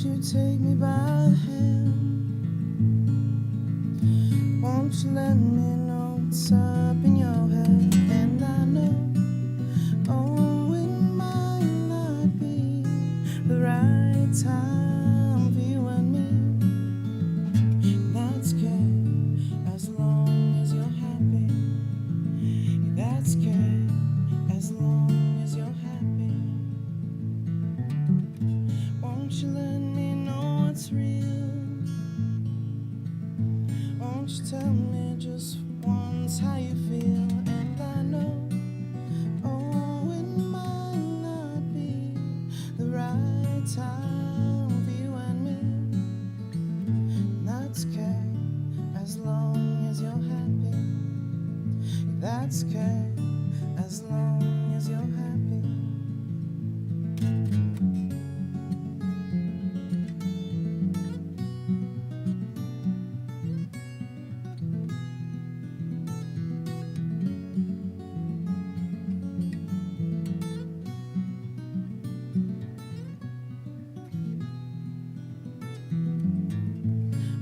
you take me by the hand? Won't you let me know what's up in your head? And I know, oh, it might not be the right time for you and me. That's good, as long as you're happy. That's good, as long as you're happy. Won't you let me know what's real? Won't you tell me just once how you feel? And I know, oh, it might not be the right time for you and me. That's okay, as long as you're happy. That's okay, as long as you're happy.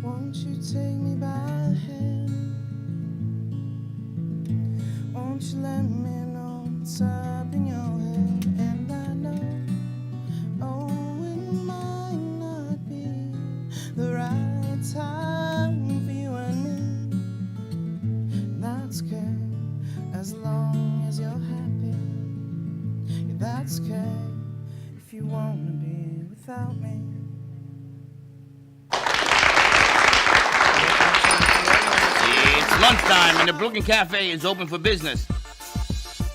Won't you take me by the hand? Won't you let me know what's up in your head? And I know, oh, it might not be the right time for you and me. That's okay, as long as you're happy. Yeah, that's okay, if you wanna be without me. It's lunchtime and the Brooklyn Cafe is open for business.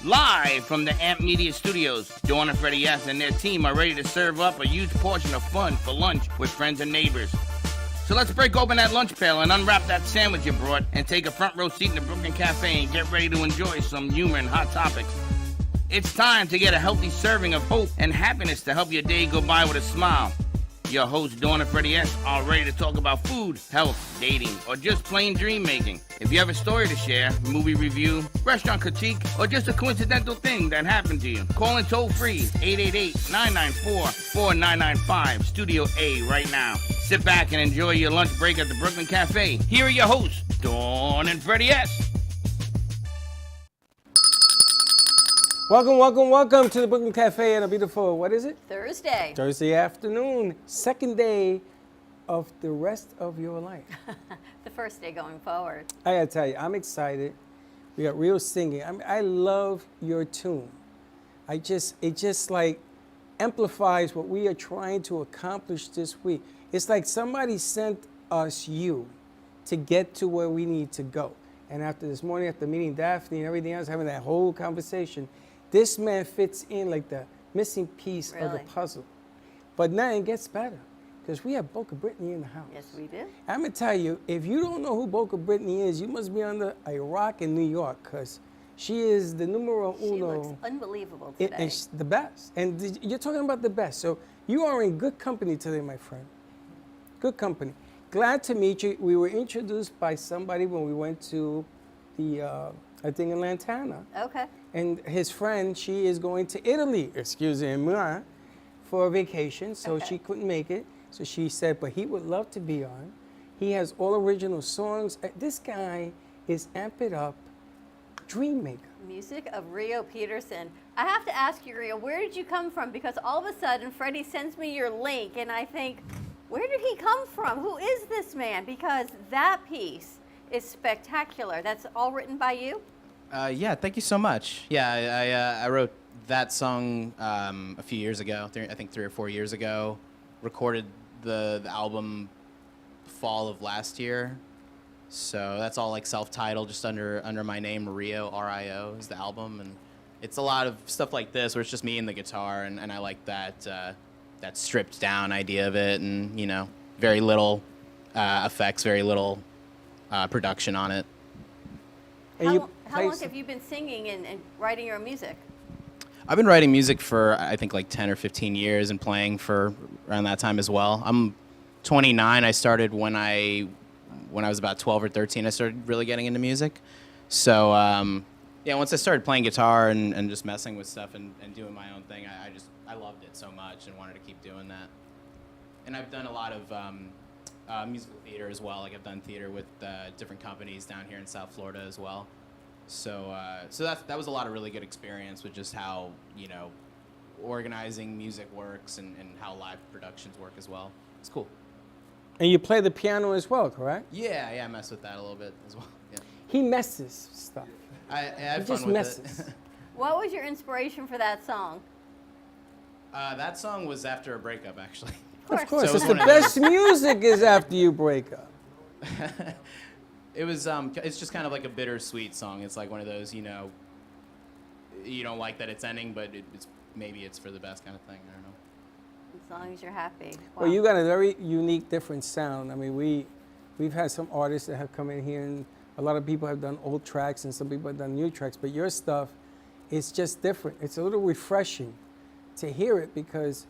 Live from the Amp Media Studios, Dawn and Freddie S. and their team are ready to serve up a huge portion of fun for lunch with friends and neighbors. So let's break open that lunch pail and unwrap that sandwich you brought and take a front row seat in the Brooklyn Cafe and get ready to enjoy some humor and hot topics. It's time to get a healthy serving of hope and happiness to help your day go by with a smile. Your hosts, Dawn and Freddie S., are ready to talk about food, health, dating, or just plain dream making. If you have a story to share, movie review, restaurant critique, or just a coincidental thing that happened to you, call in toll free 888-994-4995, Studio A right now. Sit back and enjoy your lunch break at the Brooklyn Cafe. Here are your hosts, Dawn and Freddie S. Welcome to the Brooklyn Cafe on a beautiful, what is it? Thursday. Thursday afternoon, second day of the rest of your life. The first day going forward. I gotta tell you, I'm excited. We got real singing. I love your tune. It just like amplifies what we are trying to accomplish this week. It's like somebody sent us you to get to where we need to go. And after this morning, after meeting Daphne and everything else, having that whole conversation, this man fits in like the missing piece of the Really? puzzle. But now it gets better because we have Boca Brittany in the house. Yes, we do. I'm gonna tell you, if you don't know who Boca Brittany is, you must be under a rock in New York because she is the numero She uno. looks unbelievable and today. she's the best. And you're talking about the best. So you are in good company today, my friend. Good company. Glad to meet you. We were introduced by somebody when we went to the, I think in Lantana. Okay. And his friend, she is going to Italy, excuse me, for a vacation, so Okay. she couldn't make it. So she said, but he would love to be on. He has all original songs. This guy is Amp It Up Dream Maker. Music of Rio Peterson. I have to ask you, Rio, where did you come from? Because all of a sudden, Freddie sends me your link, and I think, where did he come from? Who is this man? Because that piece is spectacular. That's all written by you? Yeah, thank you so much. Yeah, I wrote that song a few years ago, I think 3 or 4 years ago. Recorded the album fall of last year. So that's all like self-titled, just under my name, Rio, R-I-O is the album. And it's a lot of stuff like this where it's just me and the guitar, and I like that stripped down idea of it, and, you know, very little effects, very little production on it. And How long have you been singing and writing your own music? I've been writing music for, I think, like 10 or 15 years and playing for around that time as well. I'm 29. I started when I was about 12 or 13. I started really getting into music. So, yeah, once I started playing guitar and just messing with stuff and doing my own thing, I loved it so much and wanted to keep doing that. and I've done a lot of musical theater as well. Like I've done theater with different companies down here in South Florida as well. So that was a lot of really good experience with just how organizing music works and how live productions work as well. It's cool. And you play the piano as well, correct? Yeah, I mess with that a little bit as well. Yeah. He messes stuff. I have He fun just with messes. it. What was your inspiration for that song? That song was after a breakup, actually. Of course, So it's it's the one of best music is after you break up. It was it's just kind of like a bittersweet song. It's like one of those, you don't like that it's ending, but maybe it's for the best kind of thing. I don't know. As long as you're happy. Wow. Well, you got a very unique, different sound. I mean, we've had some artists that have come in here, and a lot of people have done old tracks, and some people have done new tracks. But your stuff is just different. It's a little refreshing to hear it because,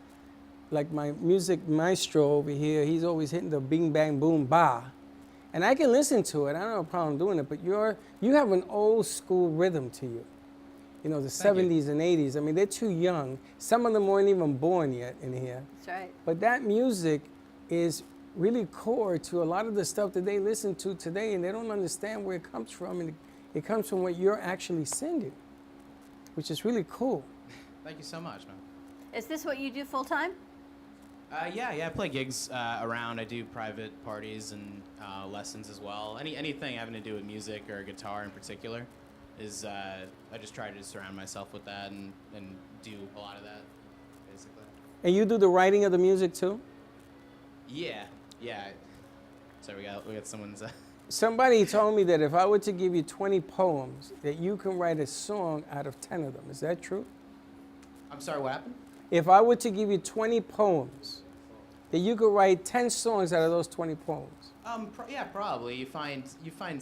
like my music maestro over here, he's always hitting the bing, bang, boom, ba. And I can listen to it. I don't have a problem doing it. But you have an old school rhythm to you. You know, the Thank you. 70s and 80s. I mean, they're too young. Some of them weren't even born yet in here. That's right. But that music is really core to a lot of the stuff that they listen to today, and they don't understand where it comes from. And it comes from what you're actually singing, which is really cool. Thank you so much, man. Is this what you do full time? Yeah, I play gigs around. I do private parties and lessons as well. Anything having to do with music or guitar in particular is I just try to surround myself with that and do a lot of that, basically. And you do the writing of the music too? Yeah. So we got someone's. Somebody told me that if I were to give you 20 poems, that you can write a song out of 10 of them. Is that true? I'm sorry, what happened? If I were to give you 20 poems, that you could write 10 songs out of those 20 poems. Yeah, probably. You find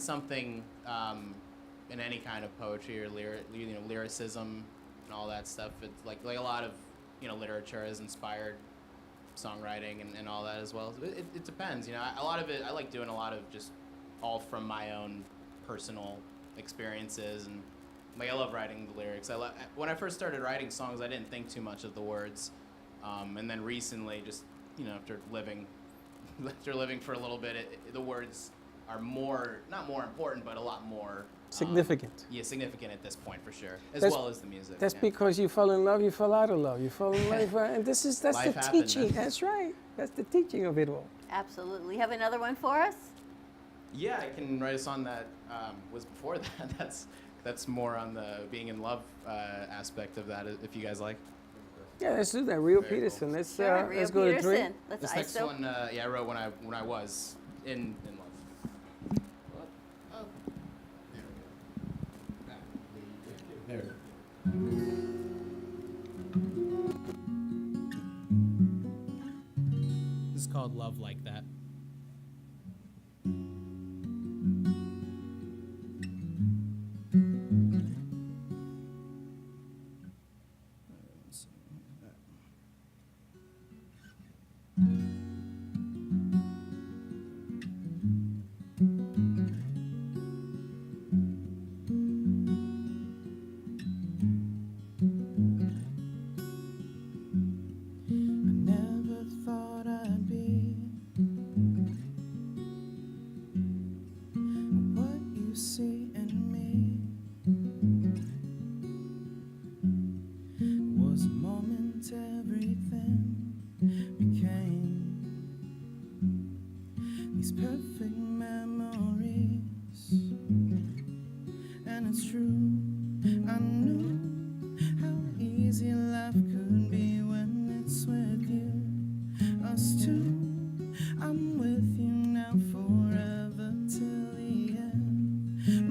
something in any kind of poetry or lyricism and all that stuff. It's like a lot of literature has inspired songwriting and all that as well. It depends. A lot of it I like doing a lot of just all from my own personal experiences and. Like I love writing the lyrics. When I first started writing songs, I didn't think too much of the words, and then recently, just after living for a little bit, the words are not more important, but a lot more Significant. Significant at this point for sure, as That's- well as the music. That's yeah. because you fell in love, you fell out of love, you fell in love, and that's Life the happened, teaching. man. That's right. That's the teaching of it all. Absolutely. You have another one for us? Yeah, I can write a song that was before that. That's more on the being in love aspect of that, if you guys like. Yeah, let's do that. Rio Very cool. Peterson. Let's Sure, Rio let's go to three. Peterson. Let's This next ISO. one, I wrote when I was in love. What? Oh. There we go. This is called Love Like That. I never thought I'd be what you see in me. Was a moment everything became. These perfect memories, and it's true. I knew how easy life could be when it's with you. Us two, I'm with you now forever till the end.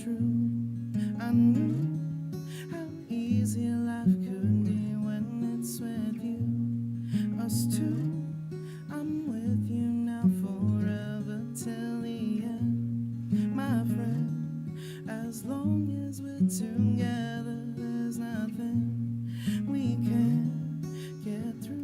true. I knew how easy life could be when it's with you. Us two, I'm with you now forever till the end, my friend. As long as we're together, there's nothing we can't get through.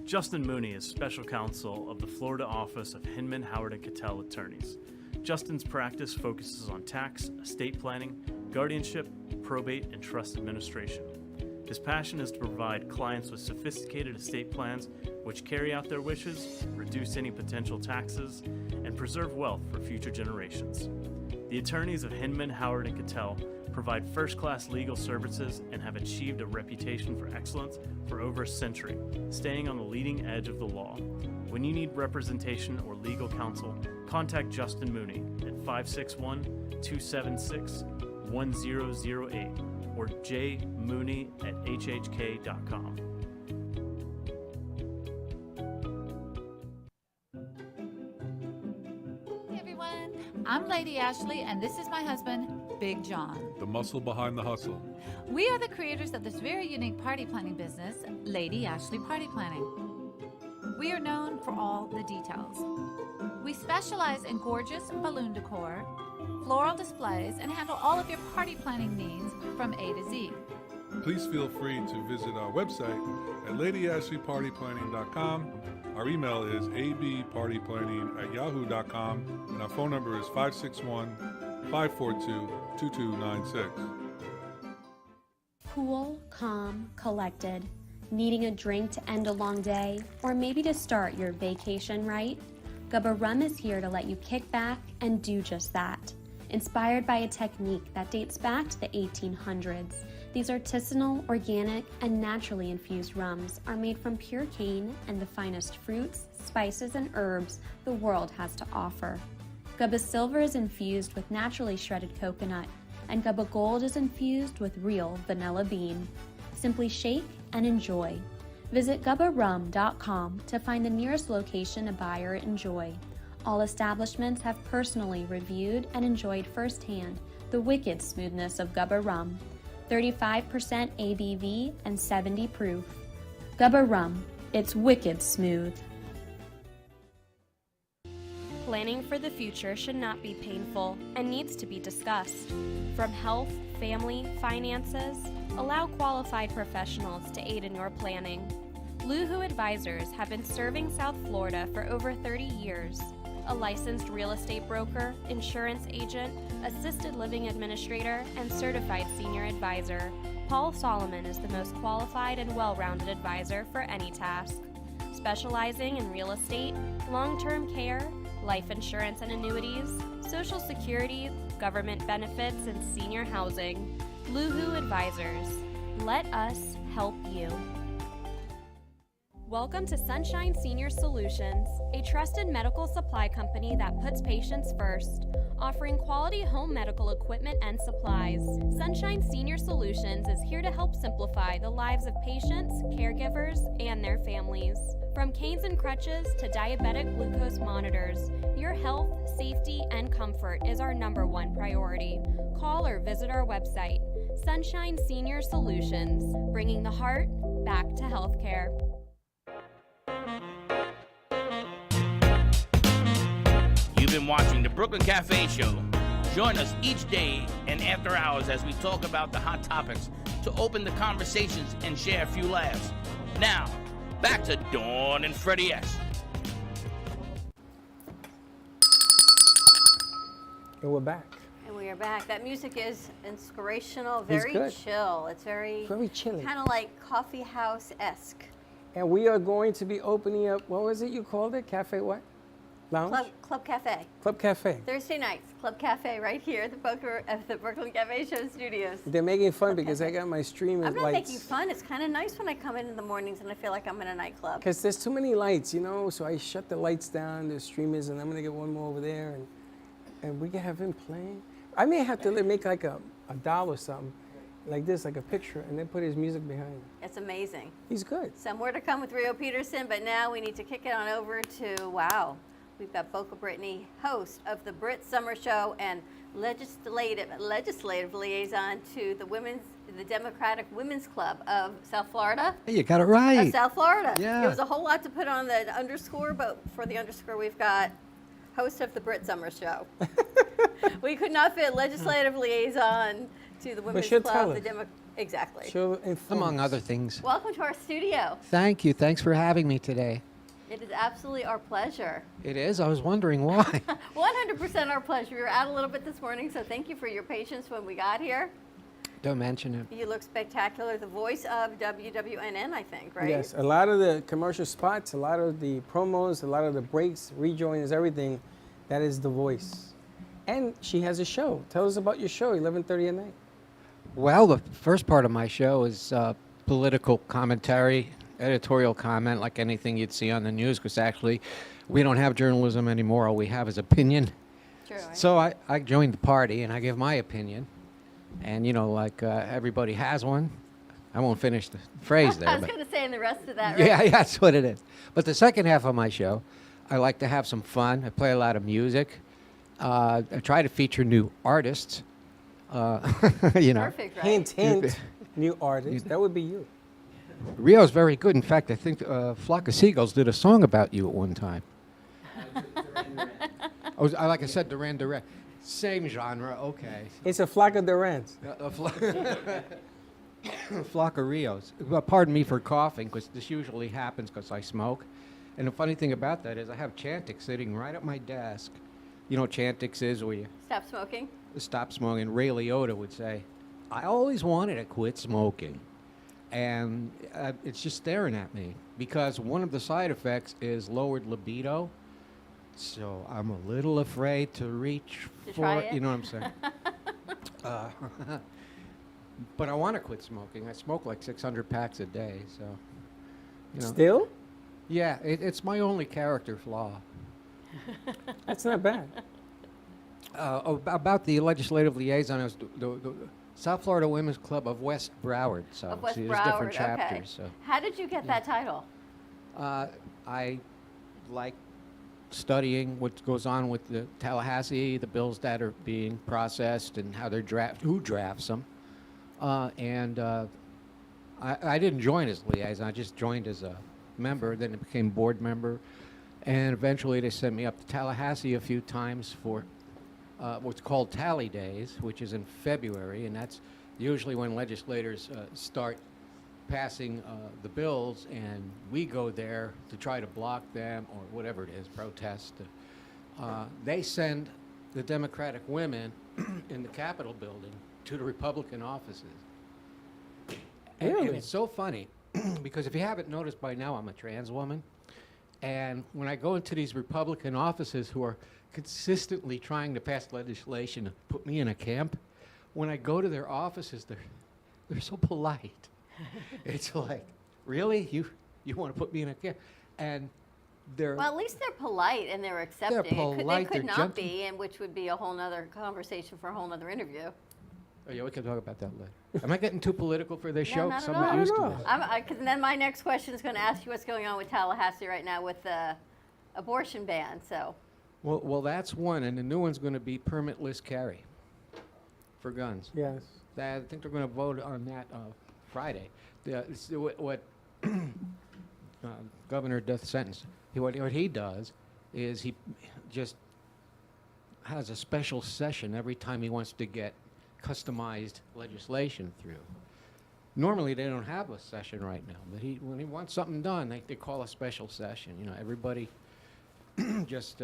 Justin Mooney is special counsel of the Florida office of Hinman, Howard & Cattell Attorneys. Justin's practice focuses on tax, estate planning, guardianship, probate, and trust administration. His passion is to provide clients with sophisticated estate plans which carry out their wishes, reduce any potential taxes, and preserve wealth for future generations. The attorneys of Hinman, Howard & Cattell provide first-class legal services and have achieved a reputation for excellence for over a century, staying on the leading edge of the law. When you need representation or legal counsel, contact Justin Mooney at 561-276-1008 or jmooney@hhk.com. Hey everyone, I'm Lady Ashley and this is my husband, Big John. The muscle behind the hustle. We are the creators of this very unique party planning business, Lady Ashley Party Planning. We are known for all the details. We specialize in gorgeous balloon decor, floral displays, and handle all of your party planning needs from A to Z. Please feel free to visit our website at ladyashleypartyplanning.com. Our email is abpartyplanning@yahoo.com, and our phone number is 561-542-2296. Cool, calm, collected. Needing a drink to end a long day, or maybe to start your vacation right? Gubba Rum is here to let you kick back and do just that. Inspired by a technique that dates back to the 1800s, these artisanal, organic, and naturally infused rums are made from pure cane and the finest fruits, spices, and herbs the world has to offer. Gubba Silver is infused with naturally shredded coconut, and Gubba Gold is infused with real vanilla bean. Simply shake and enjoy. Visit gubbarum.com to find the nearest location to buy or enjoy. All establishments have personally reviewed and enjoyed firsthand the wicked smoothness of Gubba Rum. 35% ABV and 70 proof. Gubba Rum, it's wicked smooth. Planning for the future should not be painful and needs to be discussed. From health, family, finances, allow qualified professionals to aid in your planning. Luhu Advisors have been serving South Florida for over 30 years. A licensed real estate broker, insurance agent, assisted living administrator, and certified senior advisor, Paul Solomon is the most qualified and well-rounded advisor for any task. Specializing in real estate, long-term care, life insurance and annuities, Social Security, government benefits, and senior housing. Luhu Advisors. Let us help you. Welcome to Sunshine Senior Solutions, a trusted medical supply company that puts patients first, offering quality home medical equipment and supplies. Sunshine Senior Solutions is here to help simplify the lives of patients, caregivers, and their families. From canes and crutches to diabetic glucose monitors, your health, safety, and comfort is our #1 priority. Call or visit our website, Sunshine Senior Solutions, bringing the heart back to healthcare. You've been watching the Brooklyn Cafe Show. Join us each day and after hours as we talk about the hot topics to open the conversations and share a few laughs. Now, back to Dawn and Freddie S. And we're back. And we are back. That music is inspirational, very good. chill. It's very chilly. kind of like coffee house-esque. And we are going to be opening up, what was it you called it? Cafe what? Lounge? Club Cafe. Club Cafe. Thursday nights, Club Cafe right here at the Brooklyn Cafe Show studios. They're making fun because I got my streaming I'm not lights. making fun. It's kind of nice when I come in the mornings and I feel like I'm in a nightclub. Because there's too many lights, you know, so I shut the lights down, the streamers, and I'm going to get one more over there, and we can have him playing. I may have to make like a doll or something, like this, like a picture, and then put his music behind it. It's amazing. He's good. Some more to come with Rio Peterson, but now we need to kick it on over to, wow, we've got Boca Brittany, host of the Brit Summer Show and legislative liaison to the Democratic Women's Club of South Florida. Hey, you got it right. Of South Florida. Yeah. It was a whole lot to put on the underscore, but for the underscore, we've got host of the Brit Summer Show. We could not fit legislative liaison to the Women's she'll Club. tell us. Exactly. She'll inform Among us. other things. Welcome to our studio. Thank you. Thanks for having me today. It is absolutely our pleasure. It is. I was wondering why. 100% our pleasure. We were out a little bit this morning, so thank you for your patience when we got here. Don't mention it. You look spectacular. The voice of WWNN, I think, right? Yes, a lot of the commercial spots, a lot of the promos, a lot of the breaks, rejoins, everything, that is the voice. And she has a show. Tell us about your show, 11:30 at night. Well, the first part of my show is political commentary, editorial comment, like anything you'd see on the news, because actually we don't have journalism anymore. All we have is opinion. True. So I joined the party and I give my opinion. And, you know, like everybody has one. I won't finish the phrase there. I was but going to say in the rest of that, right? yeah, that's what it is. But the second half of my show, I like to have some fun. I play a lot of music. I try to feature new artists. You know. Perfect, right? Hint, hint, new artist. That would be you. Rio's very good. In fact, I think Flock of Seagulls did a song about you at one time. Like I said, Duran Duran. Same genre, okay. It's a flock of Durans. Flock of Rios. Well, pardon me for coughing, because this usually happens because I smoke. And the funny thing about that is I have Chantix sitting right at my desk. You know what Chantix is, where you Stop smoking. stop smoking. Ray Liotta would say, I always wanted to quit smoking. And it's just staring at me, because one of the side effects is lowered libido. So I'm a little afraid to reach To for try it. it? You know what I'm saying? But I want to quit smoking. I smoke like 600 packs a day, so. You know. Still? Yeah, it's my only character flaw. That's not bad. About the legislative liaison, I was the South Florida Women's Club of West Broward. So Of West see, Broward, there's different okay. chapters. So How did you get that title? I like studying what goes on with the Tallahassee, the bills that are being processed, and how they're who drafts them. I didn't join as liaison. I just joined as a member. Then I became board member, and eventually they sent me up to Tallahassee a few times for what's called Tally Days, which is in February, and that's usually when legislators start passing the bills, and we go there to try to block them or whatever it is, protest. They send the Democratic women in the Capitol building to the Republican offices. And Really? it's so funny because if you haven't noticed by now, I'm a trans woman. And when I go into these Republican offices who are consistently trying to pass legislation to put me in a camp, when I go to their offices, they're so polite. It's like, really? You want to put me in a camp? And they're Well, at least they're polite and they're accepting. polite, They could they're not gentle. be, and which would be a whole nother conversation for a whole nother interview. Oh, yeah, we can talk about that later. Am I getting too political for this No, show? not 'Cause at I'm not all. used to Not at this. Because then my next question is going to ask you what's going on with Tallahassee right now with the abortion ban. So, Well, that's one, and the new one's going to be permitless carry for guns. Yes. I think they're going to vote on that Friday. What Governor Death Sentence, what he does is he just has a special session every time he wants to get customized legislation through. Normally, they don't have a session right now, but when he wants something done, they call a special session. You know, everybody just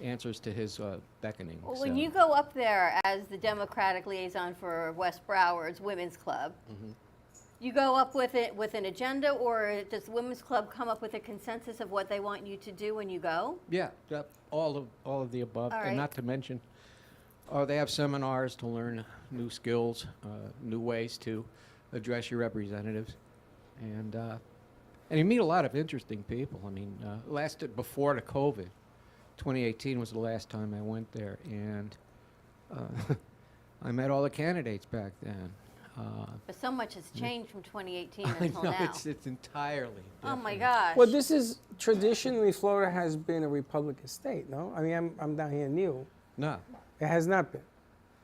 answers to his beckoning. well, so. when you go up there as the Democratic liaison for West Broward's Women's Club, you go up with it with an agenda, or does the Women's Club come up with a consensus of what they want you to do when you go? Yeah, all of the above, All and right. not to mention, they have seminars to learn new skills, new ways to address your representatives, and you meet a lot of interesting people. I mean, before the COVID, 2018 was the last time I went there, and I met all the candidates back then. But so much has changed from 2018 I until know now. it's entirely. Oh my different. gosh. Well, this is traditionally Florida has been a Republican state, no? I mean, I'm down here new. No. It has not been.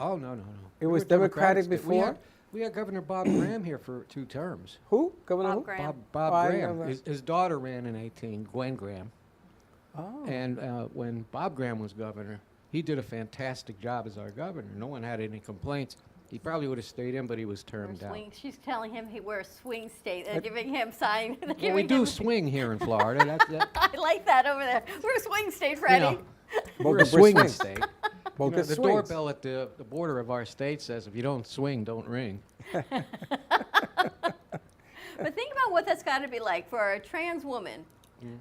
Oh no. It We was were Democratic Democratic state. before? We had Governor Bob Graham here for 2 terms. Who? Governor Bob who? Graham. Bob Oh, I Graham. never- His daughter ran in 18, Gwen Graham. Oh. And when Bob Graham was governor, he did a fantastic job as our governor. No one had any complaints. He probably would have stayed in, but he was termed out. Swing. She's telling him we're a swing state. They're giving him sign. They're Well, we giving do him- swing here in Florida. I like that over there. We're a swing state, Freddie. we're Boca a swinging swings. state. Boca The swings. doorbell at the border of our state says, if you don't swing, don't ring. But think about what that's got to be like for a trans woman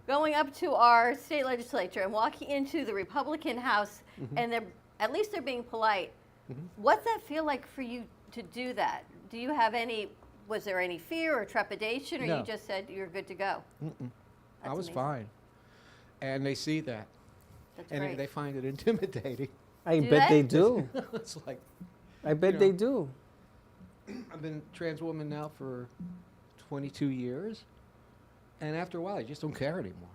going up to our state legislature and walking into the Republican House, and at least they're being polite. What's that feel like for you to do that? Do you have was there any fear or trepidation, or No. you just said you're good to go? I That's was amazing. fine. And they see that. That's And great. they find it intimidating. I Do bet they? they do. It's like, I bet You they know. do. I've been a trans woman now for 22 years. And after a while, I just don't care anymore.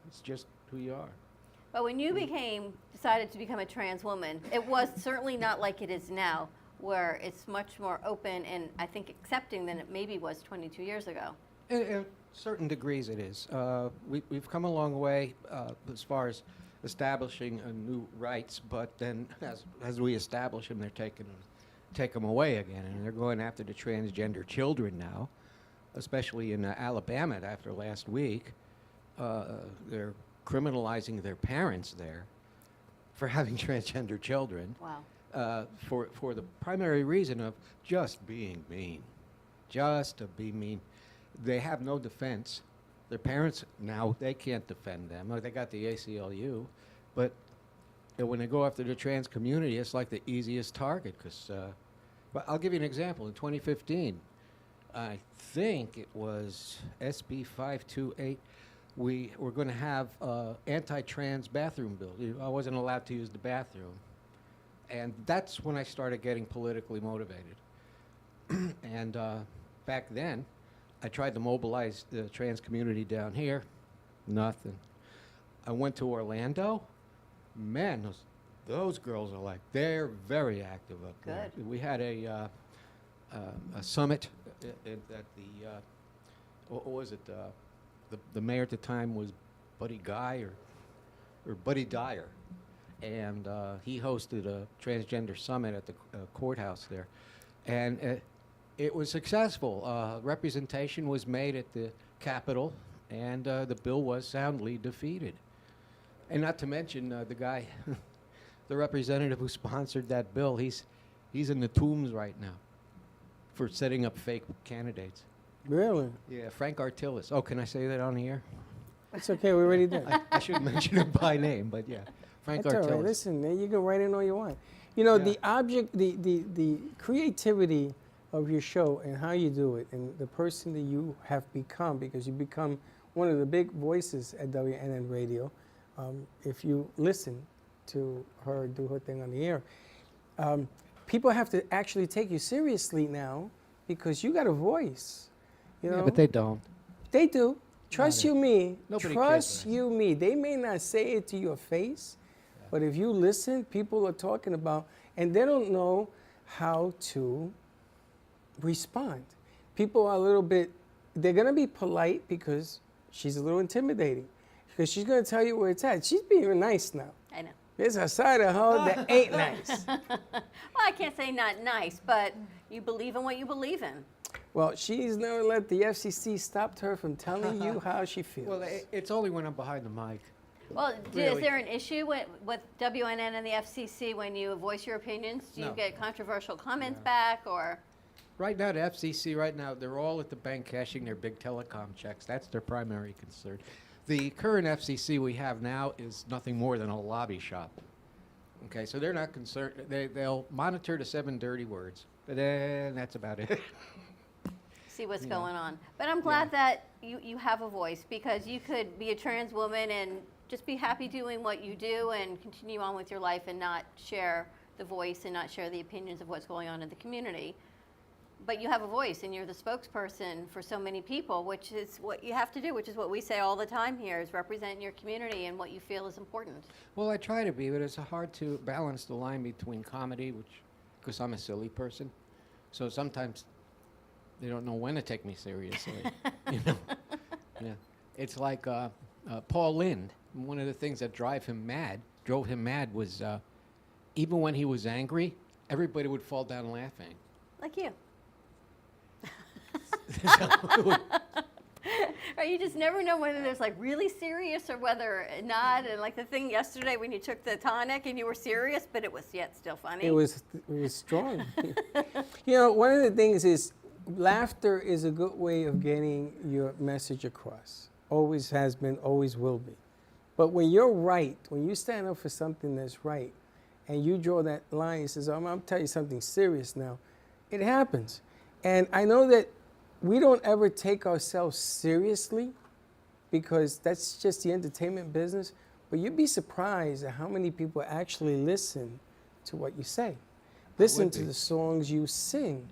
It's just who you are. But when you decided to become a trans woman, it was certainly not like it is now, where it's much more open and I think accepting than it maybe was 22 years ago. In certain degrees, it is. We've come a long way as far as establishing new rights, but then as we establish them, they're take them away again, and they're going after the transgender children now, especially in Alabama after last week. They're criminalizing their parents there for having transgender children. Wow. For the primary reason of just being mean. Just to be mean. They have no defense. Their parents now, they can't defend them. They got the ACLU, but when they go after the trans community, it's like the easiest target. But I'll give you an example. In 2015, I think it was SB 528, we were going to have anti-trans bathroom bill. I wasn't allowed to use the bathroom. And that's when I started getting politically motivated. And back then, I tried to mobilize the trans community down here. Nothing. I went to Orlando. Man, those girls are like, they're very active up there. Good. We had a summit at the, what was it? The mayor at the time was Buddy Guy or Buddy Dyer. And he hosted a transgender summit at the courthouse there. And it was successful. Representation was made at the Capitol, and the bill was soundly defeated. And not to mention the guy, the representative who sponsored that bill, he's in the tombs right now for setting up fake candidates. Really? Yeah, Frank Artillis. Oh, can I say that on the air? It's okay. We already did. I shouldn't mention him by name, but yeah, Frank That's all right. Artillis. Listen, man, you can write in all you want. You know, Yeah. the object, the creativity of your show and how you do it and the person that you have become, because you become one of the big voices at WNN Radio. If you listen to her do her thing on the air, people have to actually take you seriously now because you got a voice. You know, But they don't. they do. Trust you me. Nobody Trust cares. you me. They may not say it to your face, but if you listen, people are talking about, and they don't know how to respond. People are a little bit, they're going to be polite because she's a little intimidating, because she's going to tell you where it's at. She's being nice now. I know. There's a side of her that ain't nice. Well, I can't say not nice, but you believe in what you believe in. Well, she's never let the FCC stop her from telling you how she feels. Well, it's only when I'm behind the mic. Well, is Really? there an issue with WNN and the FCC when you voice your opinions? Do you No. get controversial comments back, or? Right now, the FCC, right now, they're all at the bank cashing their big telecom checks. That's their primary concern. The current FCC we have now is nothing more than a lobby shop. Okay, so they're not concerned. They'll monitor the 7 dirty words, but then that's about it. See what's going on. But I'm glad that you have a voice, because you could be a trans woman and just be happy doing what you do and continue on with your life and not share the voice and not share the opinions of what's going on in the community. But you have a voice and you're the spokesperson for so many people, which is what you have to do, which is what we say all the time here, is represent your community and what you feel is important. Well, I try to be, but it's hard to balance the line between comedy, because I'm a silly person, so sometimes they don't know when to take me seriously. You know? Yeah. It's like Paul Lynde. One of the things that drove him mad was even when he was angry, everybody would fall down laughing. Like you. Right, you just never know whether there's like really serious or whether not. And like the thing yesterday when you took the tonic and you were serious, but it was yet still funny. It was strong. You know, one of the things is laughter is a good way of getting your message across. Always has been, always will be. But when you're right, when you stand up for something that's right, and you draw that line and says, I'm going to tell you something serious now, it happens. And I know that we don't ever take ourselves seriously, because that's just the entertainment business. But you'd be surprised at how many people actually listen to what you say. Listen to the songs you sing.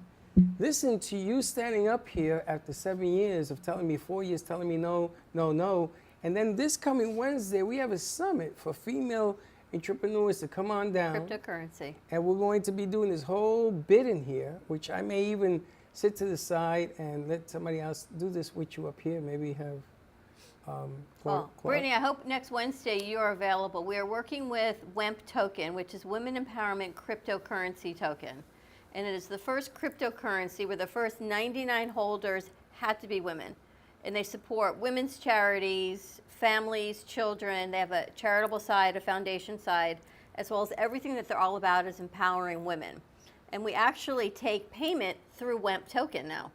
Listen to you standing up here after 7 years of telling me, 4 years telling me no, no, no. And then this coming Wednesday, we have a summit for female entrepreneurs to come on down. Cryptocurrency. And we're going to be doing this whole bit in here, which I may even sit to the side and let somebody else do this with you up here. Maybe have Well, Brittany, I hope next Wednesday you're available. We are working with WEMP Token, which is Women Empowerment Cryptocurrency Token. And it is the first cryptocurrency where the first 99 holders had to be women. And they support women's charities, families, children. They have a charitable side, a foundation side, as well as everything that they're all about is empowering women. And we actually take payment through WEMP Token now.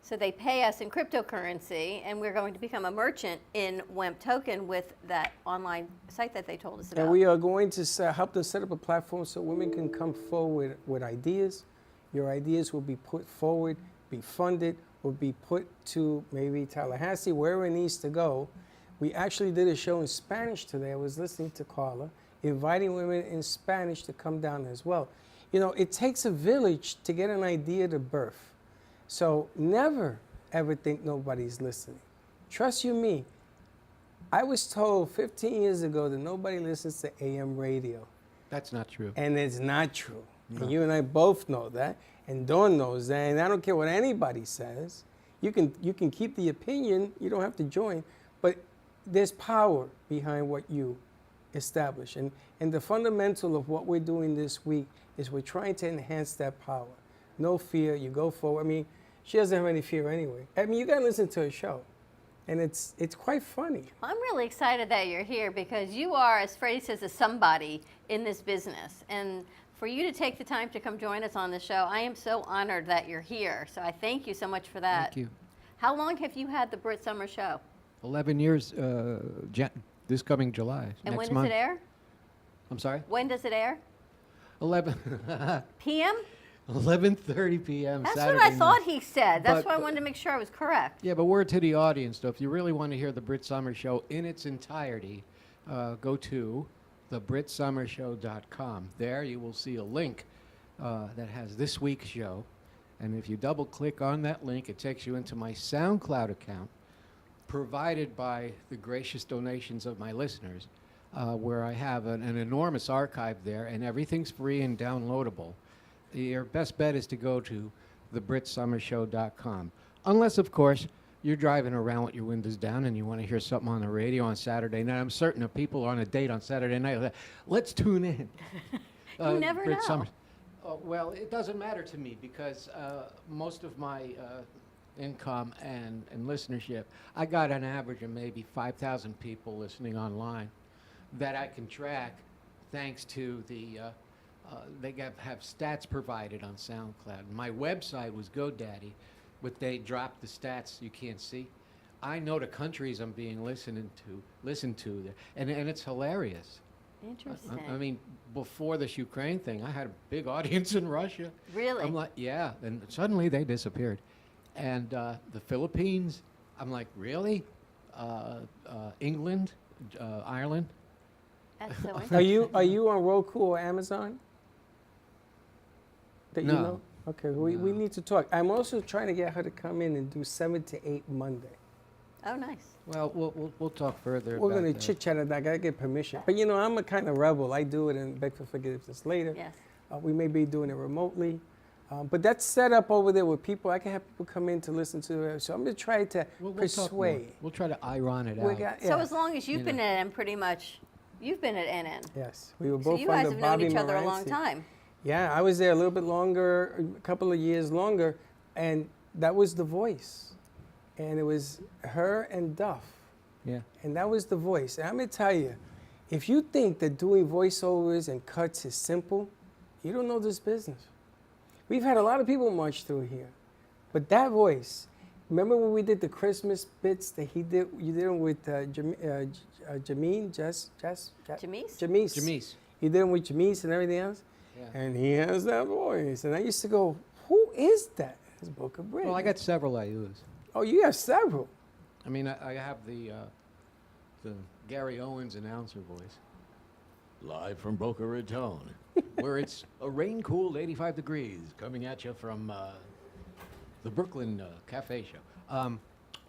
So they pay us in cryptocurrency, and we're going to become a merchant in WEMP Token with that online site that they told us about. And we are going to help them set up a platform so women can come forward with ideas. Your ideas will be put forward, be funded, will be put to maybe Tallahassee, wherever it needs to go. We actually did a show in Spanish today. I was listening to Carla, inviting women in Spanish to come down as well. You know, it takes a village to get an idea to birth. So never, ever think nobody's listening. Trust you me. I was told 15 years ago that nobody listens to AM radio. That's not true. And it's not true. No. And you and I both know that. And Dawn knows that. And I don't care what anybody says. You can keep the opinion. You don't have to join. But there's power behind what you establish. And the fundamental of what we're doing this week is we're trying to enhance that power. No fear. You go forward. I mean, she doesn't have any fear anyway. I mean, you got to listen to her show. And it's quite funny. I'm really excited that you're here because you are, as Freddie says, a somebody in this business. And for you to take the time to come join us on the show, I am so honored that you're here. So I thank you so much for that. Thank you. How long have you had the Brit Summer Show? 11 years this coming July. And next when month. does it air? I'm sorry? When does it air? 11. PM? 11:30 p.m. That's Saturday what I night. thought he said. That's But- why I wanted to make sure I was correct. Yeah, but word to the audience, though, if you really want to hear the Brit Summer Show in its entirety, go to thebritsummershow.com. There you will see a link that has this week's show. And if you double-click on that link, it takes you into my SoundCloud account, provided by the gracious donations of my listeners, where I have an enormous archive there, and everything's free and downloadable. Your best bet is to go to thebritsummershow.com. Unless, of course, you're driving around with your windows down and you want to hear something on the radio on Saturday night. I'm certain if people are on a date on Saturday night, let's tune in. You never Brit know. Summers. Well, it doesn't matter to me because most of my income and listenership, I got an average of maybe 5,000 people listening online that I can track thanks to the they have stats provided on SoundCloud. My website was GoDaddy, but they dropped the stats you can't see. I know the countries I'm being listened to, and it's hilarious. Interesting. I mean, before this Ukraine thing, I had a big audience in Russia. Really? I'm like, yeah, and suddenly they disappeared. And the Philippines, I'm like, really? England, Ireland? That's so Are interesting. you on Roku or Amazon? That you No. know? Okay, we need to talk. I'm also trying to get her to come in and do 7 to 8 Monday. Oh, nice. Well, we'll talk further. We're about going to that. chit chat on that. I got to get permission. But you know, I'm a kind of rebel. I do it and beg for forgiveness later. Yes. We may be doing it remotely. But that's set up over there with people. I can have people come in to listen to it. So I'm going to try to We'll talk more. persuade. We'll try to iron it We out. got- So yeah. as long as you've You been know. at NN, pretty much, you've been at NN. Yes, we were So both you guys under have known Bobby each other a long Moranci. time. Yeah, I was there a little bit longer, a couple of years longer, and that was the voice. And it was her and Duff. Yeah. And that was the voice. And I'm going to tell you, if you think that doing voiceovers and cuts is simple, you don't know this business. We've had a lot of people march through here. But that voice, remember when we did the Christmas bits that you did them with Jamees? Jamees. You did them with Jamees and everything else? Yeah. And he has that voice. And I used to go, who is that? It's Booker Britt. Well, I got several I use. Oh, you have several. I mean, I have the Gary Owens announcer voice. Live from Boca Raton, where it's a rain-cooled 85 degrees coming at you from the Brooklyn Cafe Show.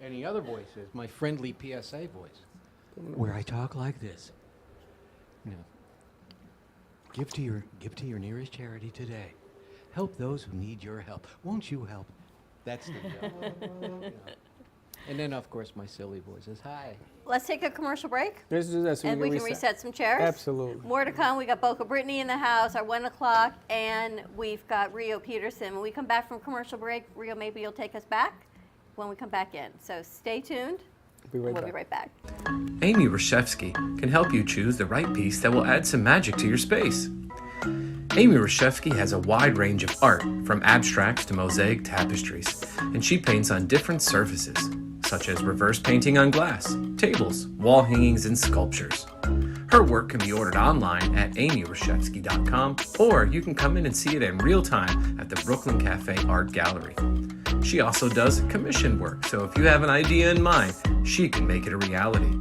And the other voice is my friendly PSA voice, where I talk like this. You know, give to your nearest charity today. Help those who need your help. Won't you help? That's the joke. You know. And then, of course, my silly voice is, hi. Let's take a commercial break, Let's do that so and we can reset some chairs. Absolutely. More to come. We got Boca Brittany in the house at 1 o'clock, and we've got Rio Peterson. When we come back from commercial break, Rio, maybe you'll take us back when we come back in. So stay tuned. We'll We'll be right back. Amy Reshevsky can help you choose the right piece that will add some magic to your space. Amy Reshevsky has a wide range of art, from abstracts to mosaic tapestries, and she paints on different surfaces, such as reverse painting on glass, tables, wall hangings, and sculptures. Her work can be ordered online at amyreshevsky.com, or you can come in and see it in real time at the Brooklyn Cafe Art Gallery. She also does commission work, so if you have an idea in mind, she can make it a reality.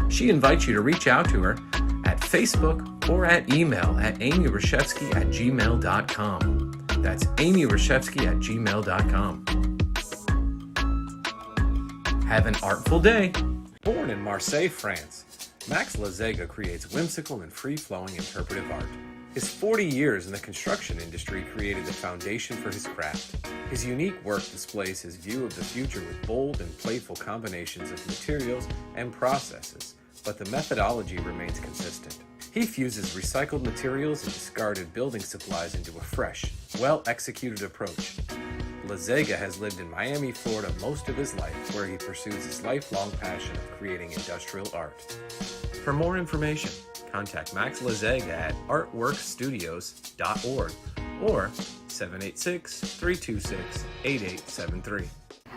She invites you to reach out to her at Facebook or at email at amyreshevsky@gmail.com. That's amyreshevsky@gmail.com. Have an artful day. Born in Marseille, France, Max Lazega creates whimsical and free-flowing interpretive art. His 40 years in the construction industry created the foundation for his craft. His unique work displays his view of the future with bold and playful combinations of materials and processes, but the methodology remains consistent. He fuses recycled materials and discarded building supplies into a fresh, well-executed approach. Lazega has lived in Miami, Florida most of his life, where he pursues his lifelong passion of creating industrial art. For more information, contact Max Lazega at artworkstudios.org or 786-326-8873.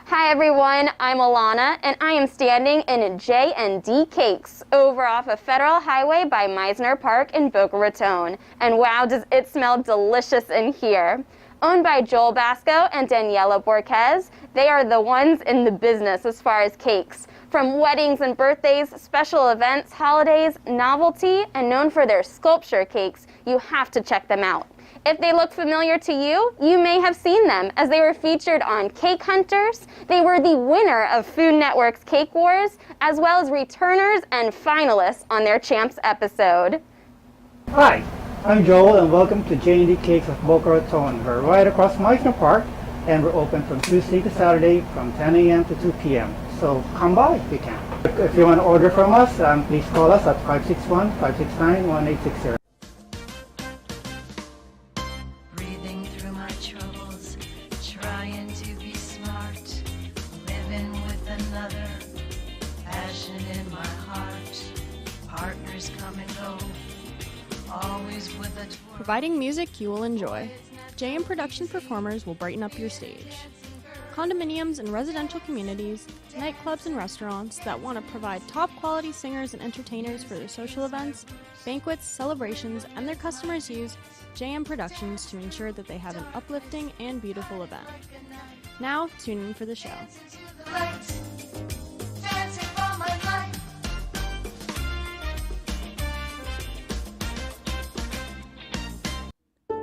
Hi everyone, I'm Alana and I am standing in J&D Cakes over off of Federal Highway by Meisner Park in Boca Raton. And wow, does it smell delicious in here. Owned by Joel Basco and Daniela Borquez, they are the ones in the business as far as cakes. From weddings and birthdays, special events, holidays, novelty, and known for their sculpture cakes, you have to check them out. If they look familiar to you, you may have seen them as they were featured on Cake Hunters. They were the winner of Food Network's Cake Wars, as well as returners and finalists on their Champs episode. Hi, I'm Joel and welcome to J&D Cakes of Boca Raton. We're right across Meisner Park and we're open from Tuesday to Saturday from 10 a.m. to 2 p.m. So come by if you can. If you want to order from us, please call us at 561-569-1860. Providing music you will enjoy. JM Production performers will brighten up your stage. Condominiums and residential communities, nightclubs and restaurants that want to provide top quality singers and entertainers for their social events, banquets, celebrations, and their customers use JM Productions to ensure that they have an uplifting and beautiful event. Now, tune in for the show.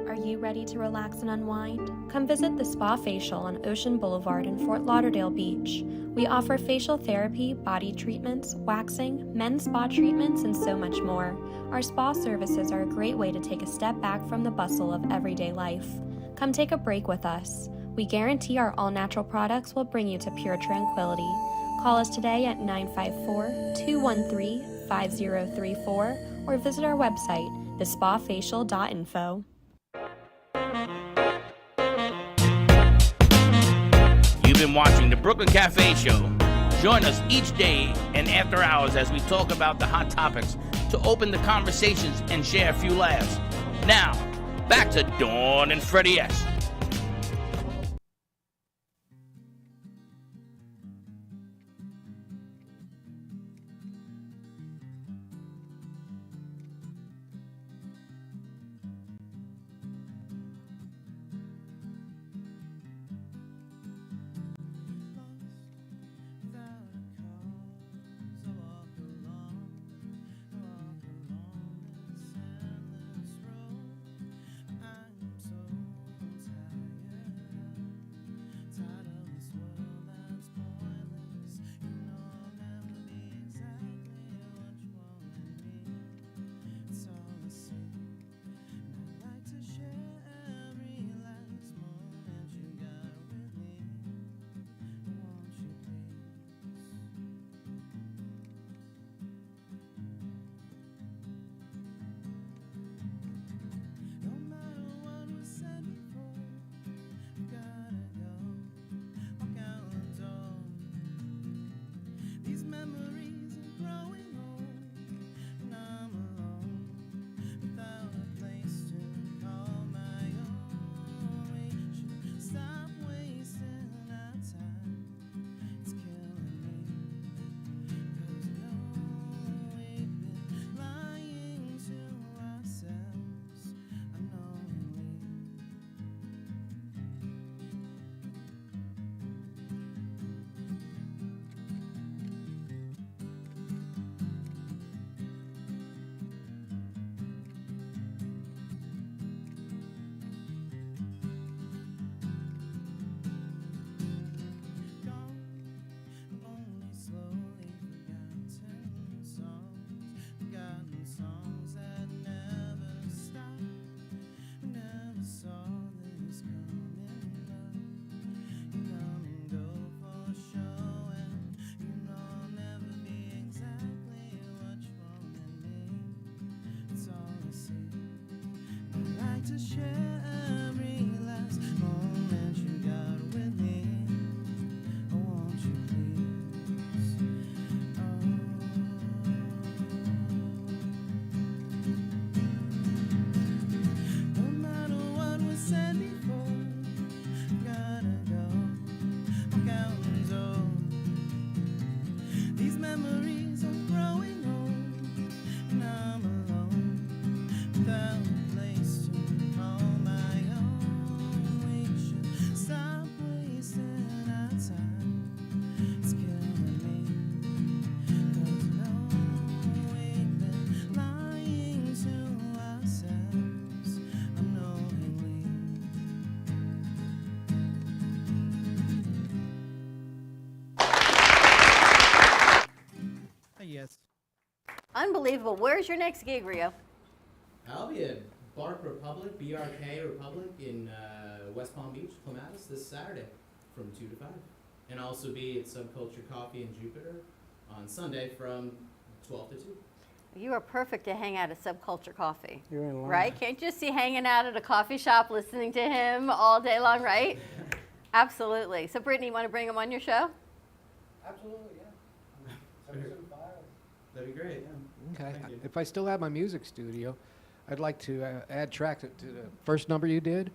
Are you ready to relax and unwind? Come visit the Spa Facial on Ocean Boulevard in Fort Lauderdale Beach. We offer facial therapy, body treatments, waxing, men's spa treatments, and so much more. Our spa services are a great way to take a step back from the bustle of everyday life. Come take a break with us. We guarantee our all-natural products will bring you to pure tranquility. Call us today at 954-213-5034 or visit our website, thespafacial.info. You've been watching the Brooklyn Cafe Show. Join us each day and after hours as we talk about the hot topics to open the conversations and share a few laughs. Now, back to Dawn and Freddie S. Unbelievable. Where's your next gig, Rio? I'll be at Bark Republic, BRK Republic in West Palm Beach, Clematis, this Saturday from 2 to 5. And I'll also be at Subculture Coffee in Jupiter on Sunday from 12 to 2. You are perfect to hang out at Subculture Coffee. You're in line. Right? Can't you just see hanging out at a coffee shop listening to him all day long, right? Absolutely. So, Brittany, you want to bring him on your show? Absolutely, yeah. That'd be great, yeah. Okay. If I still have my music studio, I'd like to add tracks to the first number you did.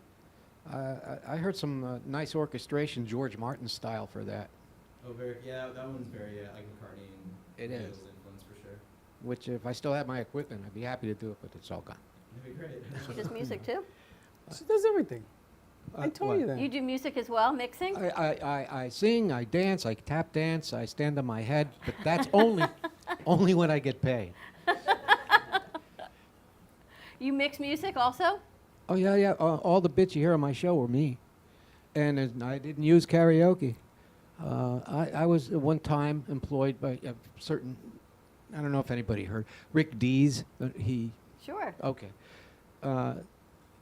I heard some nice orchestration, George Martin style for that. Oh, yeah, that one's very like McCartney and It is. Beatles influence for sure. Which, if I still had my equipment, I'd be happy to do it, but it's all gone. That'd be great. She does music too? She does everything. I told you that. You do music as well, mixing? I sing, I dance, I tap dance, I stand on my head, but that's only when I get paid. You mix music also? Oh, yeah, yeah. All the bits you hear on my show were me. And I didn't use karaoke. I was at one time employed by a certain, I don't know if anybody heard, Rick Dees. Sure. Okay.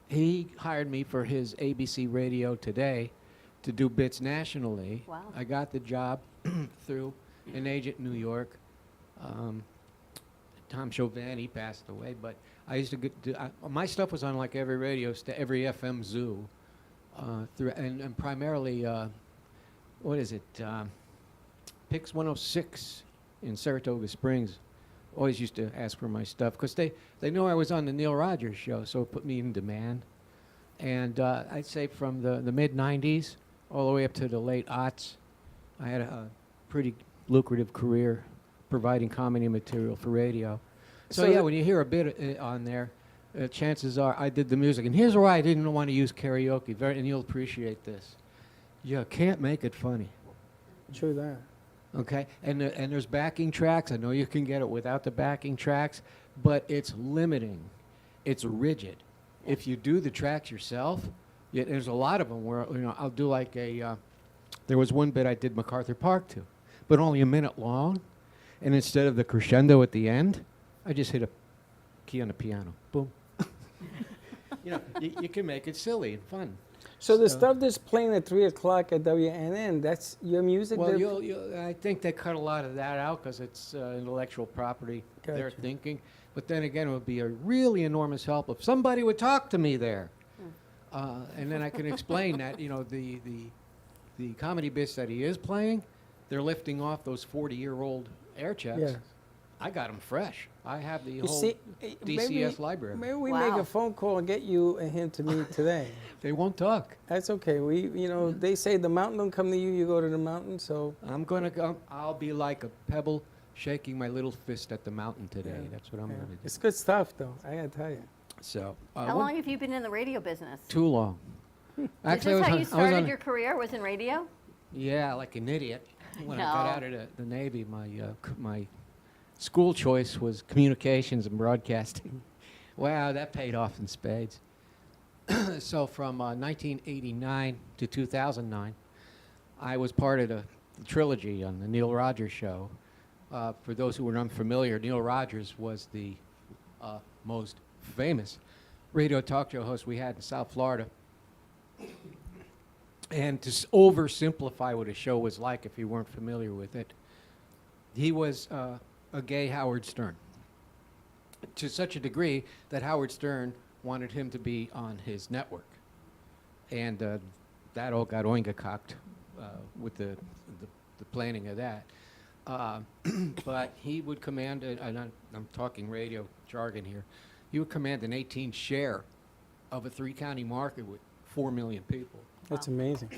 He hired me for his ABC Radio Today to do bits nationally. Wow. I got the job through an agent in New York. Tom Chauvin, he passed away, but I used to my stuff was on like every radio, every FM zoo, and primarily, what is it, Pix 106 in Saratoga Springs. Always used to ask for my stuff because they knew I was on the Neil Rogers show, so it put me in demand. And I'd say from the mid-'90s all the way up to the late aughts, I had a pretty lucrative career providing comedy material for radio. So yeah, when you hear a bit on there, chances are I did the music. And here's why I didn't want to use karaoke, and you'll appreciate this. You can't make it funny. True that. Okay, and there's backing tracks. I know you can get it without the backing tracks, but it's limiting. It's rigid. If you do the tracks yourself, there's a lot of them where I'll do like there was one bit I did MacArthur Park to, but only a minute long, and instead of the crescendo at the end, I just hit a key on the piano. Boom. You can make it silly and fun. So the stuff that's playing at 3 o'clock at WNN, that's your music? Well, I think they cut a lot of that out because it's intellectual property, they're thinking. But then again, it would be a really enormous help if somebody would talk to me there. And then I can explain that, the comedy bits that he is playing, they're lifting off those 40-year-old air checks. Yeah. I got them fresh. I have the You whole see, DCS library. Maybe we make a phone call and get you and him to meet today. They won't talk. That's okay. They say the mountain don't come to you, you go to the mountain, so. I'm going to go. I'll be like a pebble shaking my little fist at the mountain today. Yeah. That's what I'm going to do. It's good stuff, though, I got to tell you. So. How long have you been in the radio business? Too long. Is this how you started your career, was in radio? Yeah, like an idiot. When I No. got out of the Navy, my school choice was communications and broadcasting. Wow, that paid off in spades. So from 1989 to 2009, I was part of the trilogy on the Neil Rogers show. For those who are unfamiliar, Neil Rogers was the most famous radio talk show host we had in South Florida. And to oversimplify what a show was like, if you weren't familiar with it, he was a gay Howard Stern, to such a degree that Howard Stern wanted him to be on his network. And that all got oinga-cocked with the planning of that. But he would command, and I'm talking radio jargon here, he would command an 18 share of a 3-county market with 4 million people. That's amazing.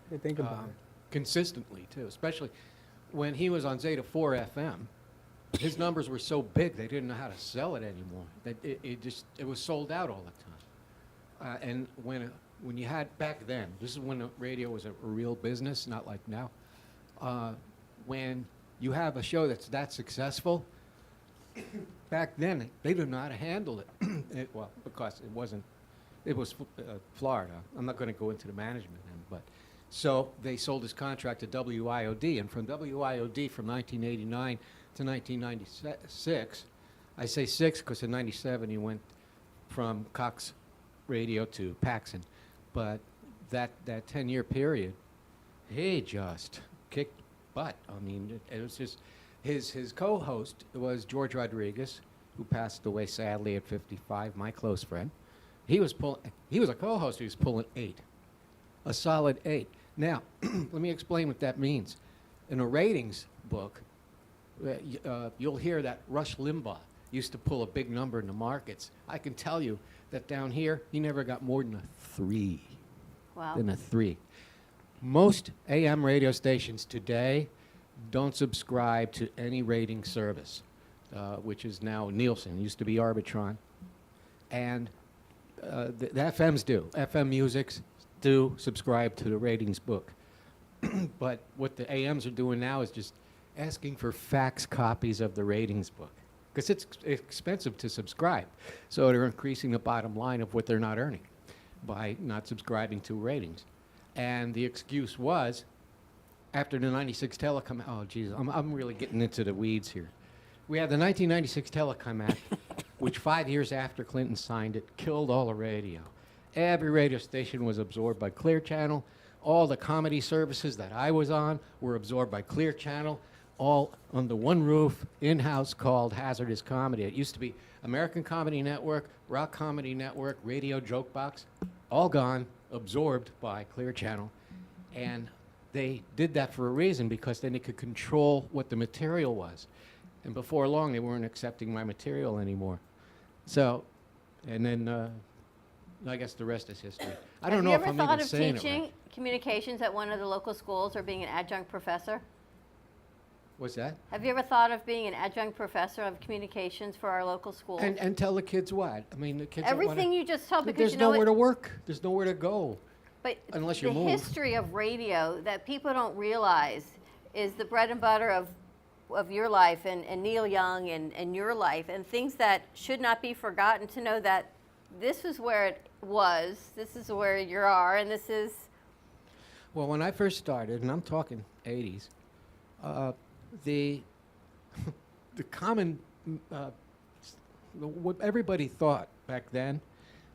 Hey, think about it. Consistently, too, especially when he was on Zeta 4 FM. His numbers were so big they didn't know how to sell it anymore. That it was sold out all the time. And when you had back then, this is when the radio was a real business, not like now. When you have a show that's that successful, back then they didn't know how to handle it. Because it was Florida. I'm not going to go into the management then, but so they sold his contract to WIOD, and from WIOD from 1989 to 1996. I say 6 because in 97 he went from Cox Radio to Paxson. But that 10-year period, he just kicked butt. I mean, it was just his co-host was George Rodriguez, who passed away sadly at 55, my close friend. He was a co-host who was pulling 8, a solid 8. Now, let me explain what that means. In a ratings book, you'll hear that Rush Limbaugh used to pull a big number in the markets. I can tell you that down here, he never got more than a 3. Wow. Than a 3. Most AM radio stations today don't subscribe to any rating service, which is now Nielsen. It used to be Arbitron. And the FMs do. FM Musics do subscribe to the ratings book. But what the AMs are doing now is just asking for fax copies of the ratings book, because it's expensive to subscribe. So they're increasing the bottom line of what they're not earning by not subscribing to ratings. And the excuse was, after the 96 Telecom, oh geez, I'm really getting into the weeds here. We had the 1996 Telecom Act, which 5 years after Clinton signed it, killed all the radio. Every radio station was absorbed by Clear Channel. All the comedy services that I was on were absorbed by Clear Channel, all under one roof, in-house, called Hazardous Comedy. It used to be American Comedy Network, Rock Comedy Network, Radio Jokebox, all gone, absorbed by Clear Channel. And they did that for a reason, because then they could control what the material was. And before long, they weren't accepting my material anymore. So, and then I guess the rest is history. I don't know if I'm even saying it right. Have you ever thought of teaching communications at one of the local schools or being an adjunct professor? What's that? Have you ever thought of being an adjunct professor of communications for our local schools? And tell the kids what? I mean, the kids everything you just told, because there's you know nowhere to work. There's nowhere to go. But unless you the move. history of radio that people don't realize is the bread and butter of your life and Neil Young and your life, and things that should not be forgotten, to know that this is where it was, this is where you are, and this is... Well, when I first started, and I'm talking 80s, the common, what everybody thought back then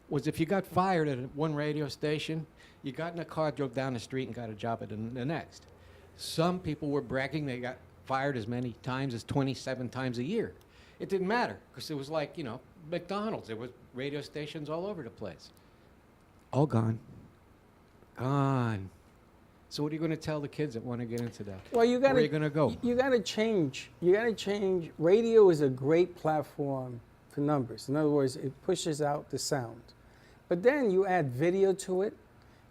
was if you got fired at one radio station, you got in a car, drove down the street, and got a job at the next. Some people were bragging they got fired as many times as 27 times a year. It didn't matter, because it was like, you know, McDonald's. There was radio stations all over the place. All gone. Gone. So what are you going to tell the kids that want to get into that? Well, where are you going to go? You got to change. You got to change. Radio is a great platform for numbers. In other words, it pushes out the sound. But then you add video to it.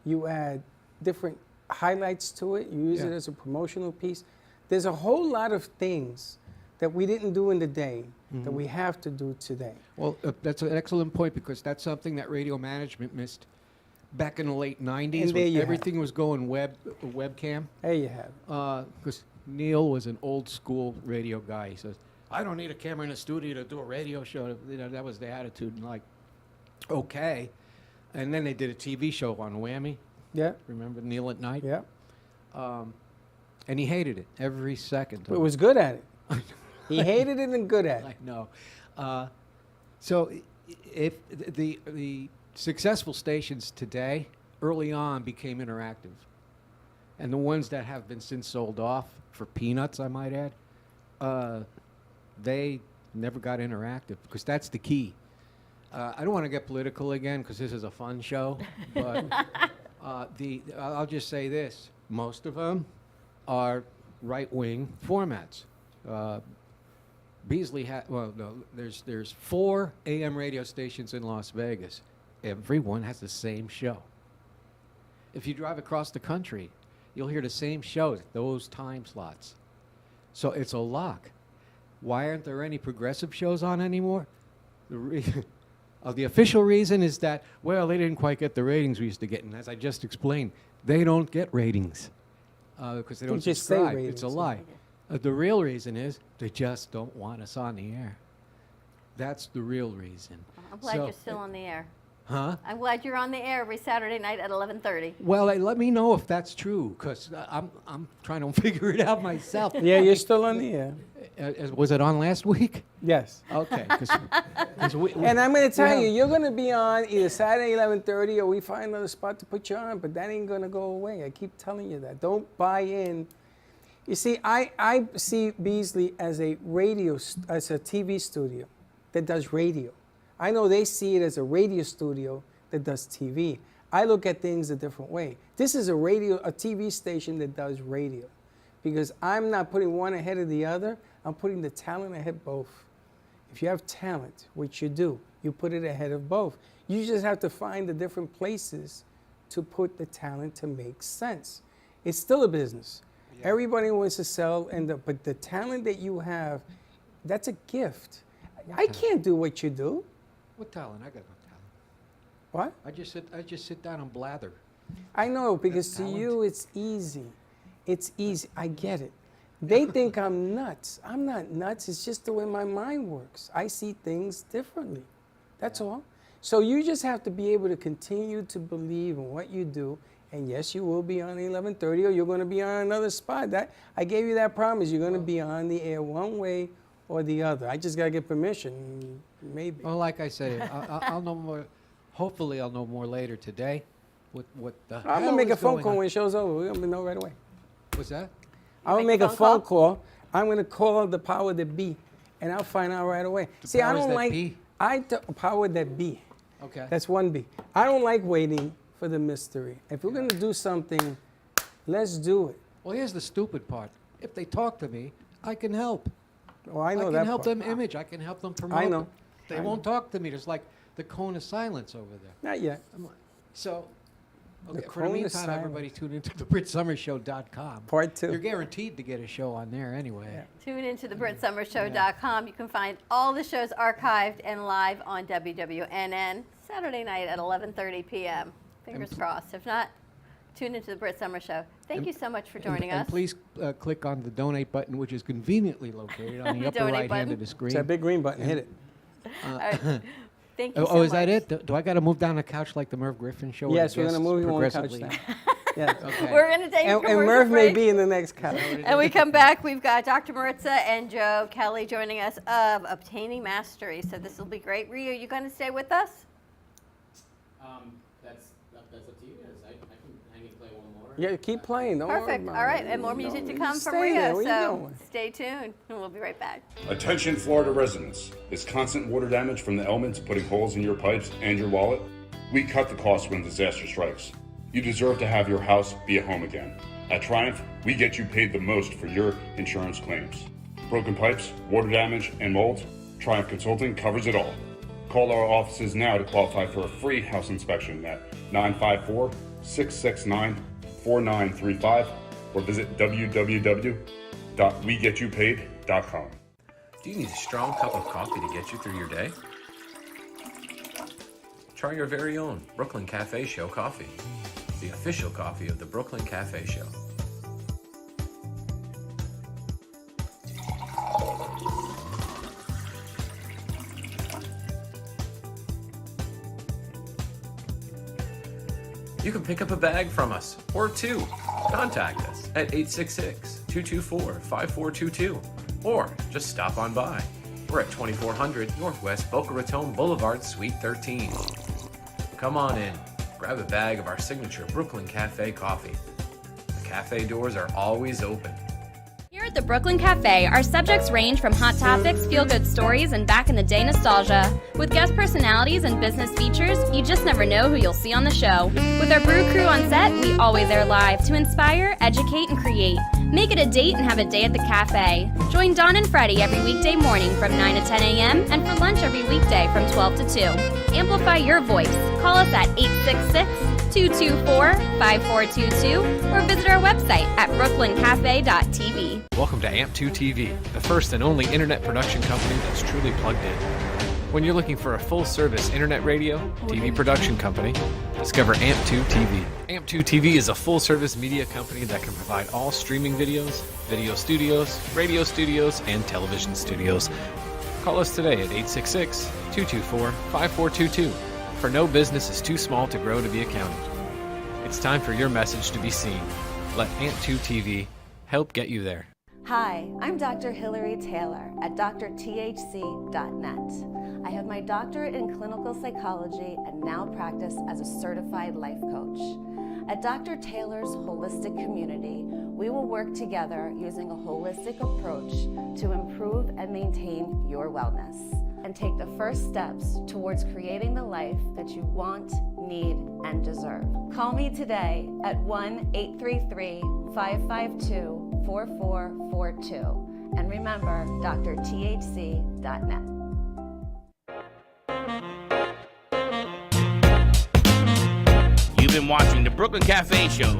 You add different highlights to it. You use it as a promotional piece. There's a whole lot of things that we didn't do in the day that we have to do today. Well, that's an excellent point, because that's something that radio management missed back in the late 90s when everything was going webcam. There you have it. Because Neil was an old school radio guy. He says, I don't need a camera in the studio to do a radio show. You know, that was the attitude. And like, okay. And then they did a TV show on Whammy. Yeah. Remember Neil at Night? Yeah. And he hated it every second. But was good at it. He hated it and good at it. I know. So if the successful stations today, early on, became interactive. And the ones that have been since sold off for peanuts, I might add, they never got interactive, because that's the key. I don't want to get political again, because this is a fun show, but I'll just say this. Most of them are right-wing formats. Beasley there's 4 AM radio stations in Las Vegas. Everyone has the same show. If you drive across the country, you'll hear the same shows, those time slots. So it's a lock. Why aren't there any progressive shows on anymore? The official reason is that, well, they didn't quite get the ratings we used to get. And as I just explained, they don't get ratings because they don't subscribe. It's a lie. The real reason is they just don't want us on the air. That's the real reason. I'm glad you're still on the air. Huh? I'm glad you're on the air every Saturday night at 11:30. Well, let me know if that's true, because I'm trying to figure it out myself. Yeah, you're still on the air. Was it on last week? Yes. Okay. And I'm going to tell you, you're going to be on either Saturday 11:30 or we find another spot to put you on, but that ain't going to go away. I keep telling you that. Don't buy in. You see, I see Beasley as a as a TV studio that does radio. I know they see it as a radio studio that does TV. I look at things a different way. This is a TV station that does radio, because I'm not putting one ahead of the other. I'm putting the talent ahead of both. If you have talent, which you do, you put it ahead of both. You just have to find the different places to put the talent to make sense. It's still a business. Yeah. Everybody wants to sell, but the talent that you have, that's a gift. I can't do what you do. What talent? I got no talent. What? I just sit down and blather. I know, because to you it's easy. It's easy. I get it. They think I'm nuts. I'm not nuts. It's just the way my mind works. I see things differently. That's all. So you just have to be able to continue to believe in what you do. And yes, you will be on 11:30, or you're going to be on another spot. I gave you that promise. You're going to be on the air one way or the other. I just got to get permission, maybe. Well, like I said, I'll know more. Hopefully, I'll know more later today. What the hell I'm going to make a phone going call on. when the show's over. We're going to know right away. What's that? I'm going to make a phone call. I'm going to call the power that be, and I'll find out right away. See, I powers don't that like... be? Power that be. Okay. That's one B. I don't like waiting for the mystery. If we're going to do something, let's do it. Well, here's the stupid part. If they talk to me, I can help. Oh, I know that I can help part. them image. I can help them promote. I know. They I won't talk to me. There's like the cone of silence over there. Not yet. So, The okay, for cone the of meantime, silence. everybody tune into thebritSummerShow.com. Part 2. You're guaranteed to get a show on there anyway. Tune into thebritSummerShow.com. You can find all the shows archived and live on WWNN Saturday night at 11:30 p.m. Fingers crossed. If not, tune into the Brit Summer Show. Thank you so much for joining us. And please click on the donate button, which is conveniently located on the upper donate right hand button. of the screen. It's that big green button. Hit it. All right. Thank you so Oh, much. is that it? Do I got to move down the couch like the Merv Griffin show? where Yes, the we're going to guests move you on the couch progressively- now. Yeah. Okay. We're going to take a And commercial Murph may break. be in the next couch. And we come back, we've got Dr. Maritza and Joe Kelly joining us of Obtaining Mastery. So this will be great. Rio, you going to stay with us? That's up to you guys. I can hang and play one more. Yeah, keep playing. Don't worry Perfect. about All right. it. And more music to come from Stay there. Rio. Where you So going? stay tuned and we'll be right back. Attention Florida residents. Is constant water damage from the elements putting holes in your pipes and your wallet? We cut the cost when disaster strikes. You deserve to have your house be a home again. At Triumph, we get you paid the most for your insurance claims. Broken pipes, water damage, and mold? Triumph Consulting covers it all. Call our offices now to qualify for a free house inspection at 954-669-4935 or visit www.wegetYouPaid.com. Do you need a strong cup of coffee to get you through your day? Try your very own Brooklyn Cafe Show coffee, the official coffee of the Brooklyn Cafe Show. You can pick up a bag from us, or two. Contact us at 866-224-5422, or just stop on by. We're at 2400 Northwest Boca Raton Boulevard, Suite 13. Come on in, grab a bag of our signature Brooklyn Cafe coffee. The cafe doors are always open. Here at the Brooklyn Cafe, our subjects range from hot topics, feel-good stories, and back-in-the-day nostalgia. With guest personalities and business features, you just never know who you'll see on the show. With our brew crew on set, we always air live to inspire, educate, and create. Make it a date and have a day at the cafe. Join Don and Freddie every weekday morning from 9 to 10 a.m. and for lunch every weekday from 12 to 2. Amplify your voice. Call us at 866-224-5422 or visit our website at brooklyncafe.tv. Welcome to AMP2 TV, the first and only internet production company that's truly plugged in. When you're looking for a full-service internet radio, TV production company, discover AMP2 TV. AMP2 TV is a full-service media company that can provide all streaming videos, video studios, radio studios, and television studios. Call us today at 866-224-5422. For no business is too small to grow to be accounted. It's time for your message to be seen. Let Ant2 TV help get you there. Hi, I'm Dr. Hillary Taylor at drthc.net. I have my doctorate in clinical psychology and now practice as a certified life coach. At Dr. Taylor's Holistic Community, we will work together using a holistic approach to improve and maintain your wellness and take the first steps towards creating the life that you want, need, and deserve. Call me today at 1-833-552-4442. And remember, drthc.net. You've been watching the Brooklyn Cafe Show.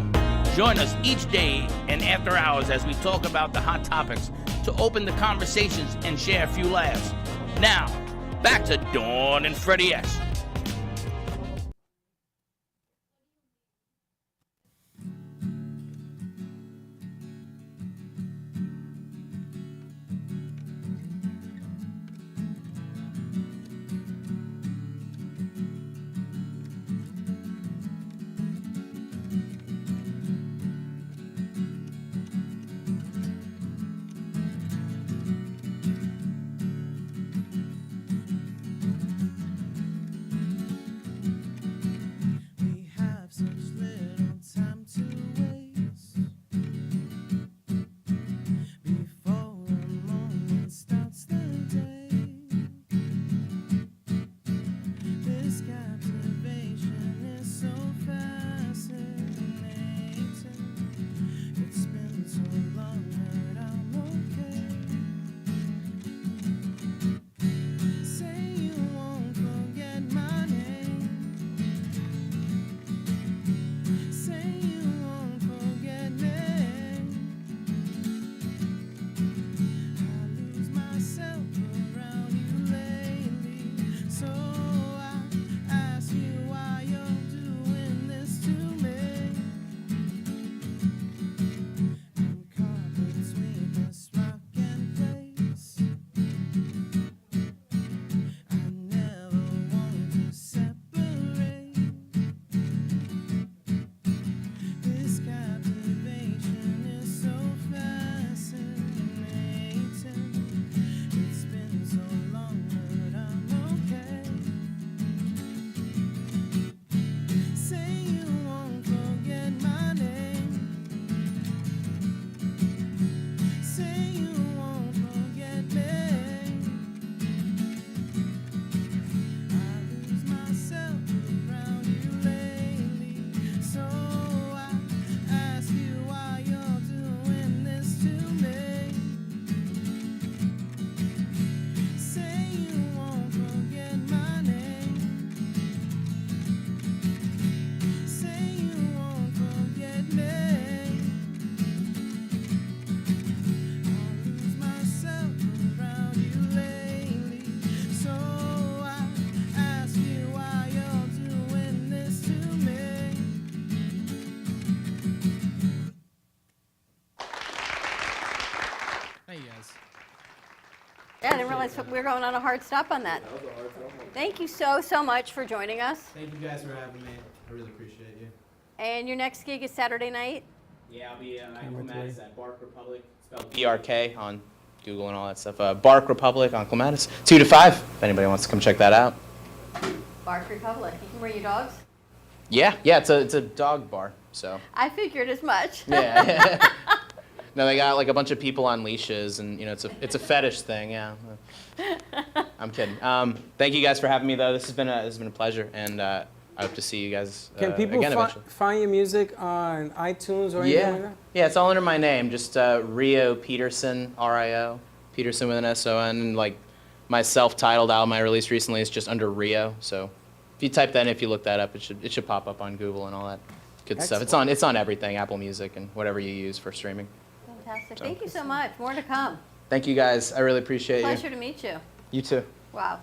Join us each day and after hours as we talk about the hot topics to open the conversations and share a few laughs. Now, back to Dawn and Freddie S. Yeah, I didn't realize we were going on a hard stop on that. Thank you so much for joining us. Thank you guys for having me. I really appreciate you. And your next gig is Saturday night? Yeah, I'll be at Clematis at Bark Republic, spelled BRK on Google and all that stuff. Bark Republic on Clematis, 2 to 5, if anybody wants to come check that out. Bark Republic. You can bring your dogs? Yeah, it's a dog bar, so. I figured as much. Yeah. No, they got like a bunch of people on leashes, and it's a fetish thing. Yeah. I'm kidding. Thank you guys for having me, though. This has been a pleasure, and I hope to see you guys Can people again eventually. find your music on iTunes or anything like that? Yeah, it's all under my name, just Rio Peterson, R-I-O, Peterson with an S-O-N, and like my self-titled album I released recently is just under Rio. So if you type that in, if you look that up, it should pop up on Google and all that good stuff. It's on everything, Apple Music and whatever you use for streaming. Fantastic. Thank you so much. More to come. Thank you guys. I really appreciate Pleasure to meet you. You too. Wow.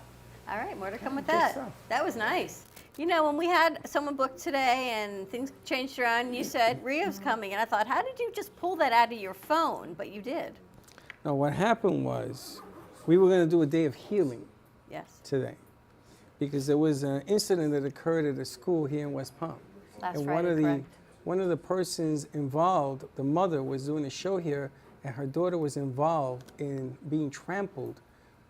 All right, more to come with that. That was nice. You know, when we had someone booked today and things changed around, you said, Rio's coming. And I thought, how did you just pull that out of your phone? But you did. No, what happened was we were going to do a day of healing Yes. today. because there was an incident that occurred at a school here in West Palm. Last and Friday, one of the persons involved, the mother was doing a show here, and her daughter was involved in being trampled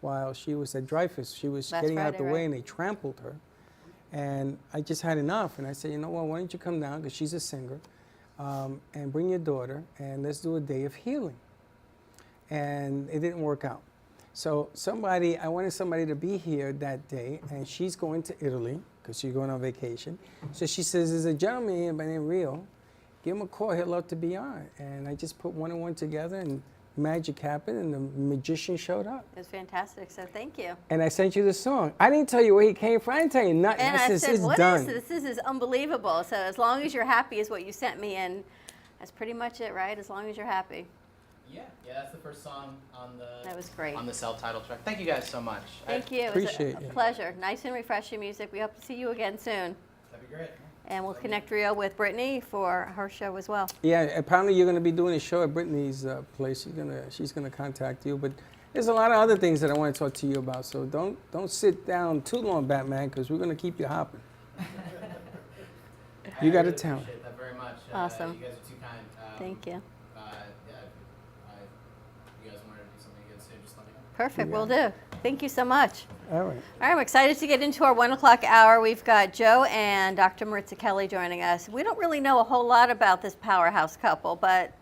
while she was at Dreyfus. She was Last getting out Friday, the way, right. and they trampled her. And I just had enough, and I said, you know what, why don't you come down, because she's a singer, and bring your daughter, and let's do a day of healing. And it didn't work out. So I wanted somebody to be here that day, and she's going to Italy, because she's going on vacation. So she says, there's a gentleman here by the name Rio. Give him a call, he'd love to be on. And I just put one and one together, and magic happened, and the magician showed up. It was fantastic, so thank you. And I sent you the song. I didn't tell you where he came from. I didn't tell you nothing. And I said, said, it's what done. is this? This is unbelievable. So as long as you're happy is what you sent me, and that's pretty much it, right? As long as you're happy. Yeah, that's the first song on the. That was great. On the self-titled track. Thank you guys so much. Thank you. Appreciate it was a you. pleasure. Nice and refreshing music. We hope to see you again soon. That'd be great. And we'll connect Rio with Brittany for her show as well. Yeah, apparently you're going to be doing a show at Brittany's place. She's gonna contact you. But there's a lot of other things that I want to talk to you about. So don't sit down too long, Batman, because we're going to keep you hopping. You got a talent. Appreciate that very much. Awesome. You guys are too kind. Thank you. You guys wanted to do something again soon, just let me know. Perfect. We'll do. Thank you so much. All right. All right, I'm excited to get into our 1 o'clock hour. We've got Joe and Dr. Maritza Kelly joining us. We don't really know a whole lot about this powerhouse couple, but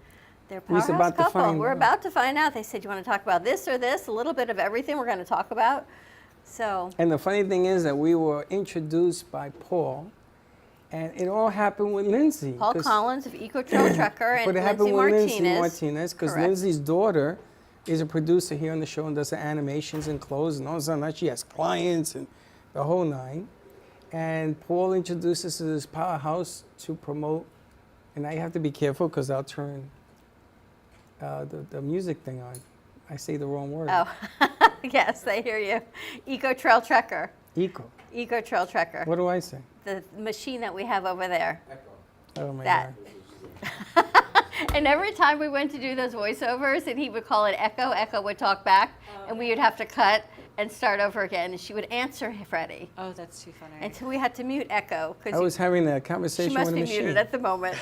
they're a powerhouse about to couple. find We're out. about to find out. They said, you want to talk about this or this? A little bit of everything we're going to talk about. So, And the funny thing is that we were introduced by Paul, and it all happened with Lindsay. Paul 'cause- Collins of Eco Trail Trucker and But it happened Lindsay with Martinez. Lindsay Martinez, because Correct. Lindsay's daughter is a producer here on the show and does the animations and clothes, and all of a sudden now she has clients and the whole nine. And Paul introduced us to this powerhouse to promote, and I have to be careful because I'll turn the music thing on. I say the wrong word. Oh, yes, they hear you. Eco Trail Trucker. Eco Trail Trucker. What do I say? The machine that we have over there. Oh my That. God. And every time we went to do those voiceovers, and he would call it Echo, Echo would talk back, and we would have to cut and start over again, and she would answer Freddie. Oh, that's too funny. And so we had to mute Echo. I was having a conversation She must with a be machine. muted at the moment.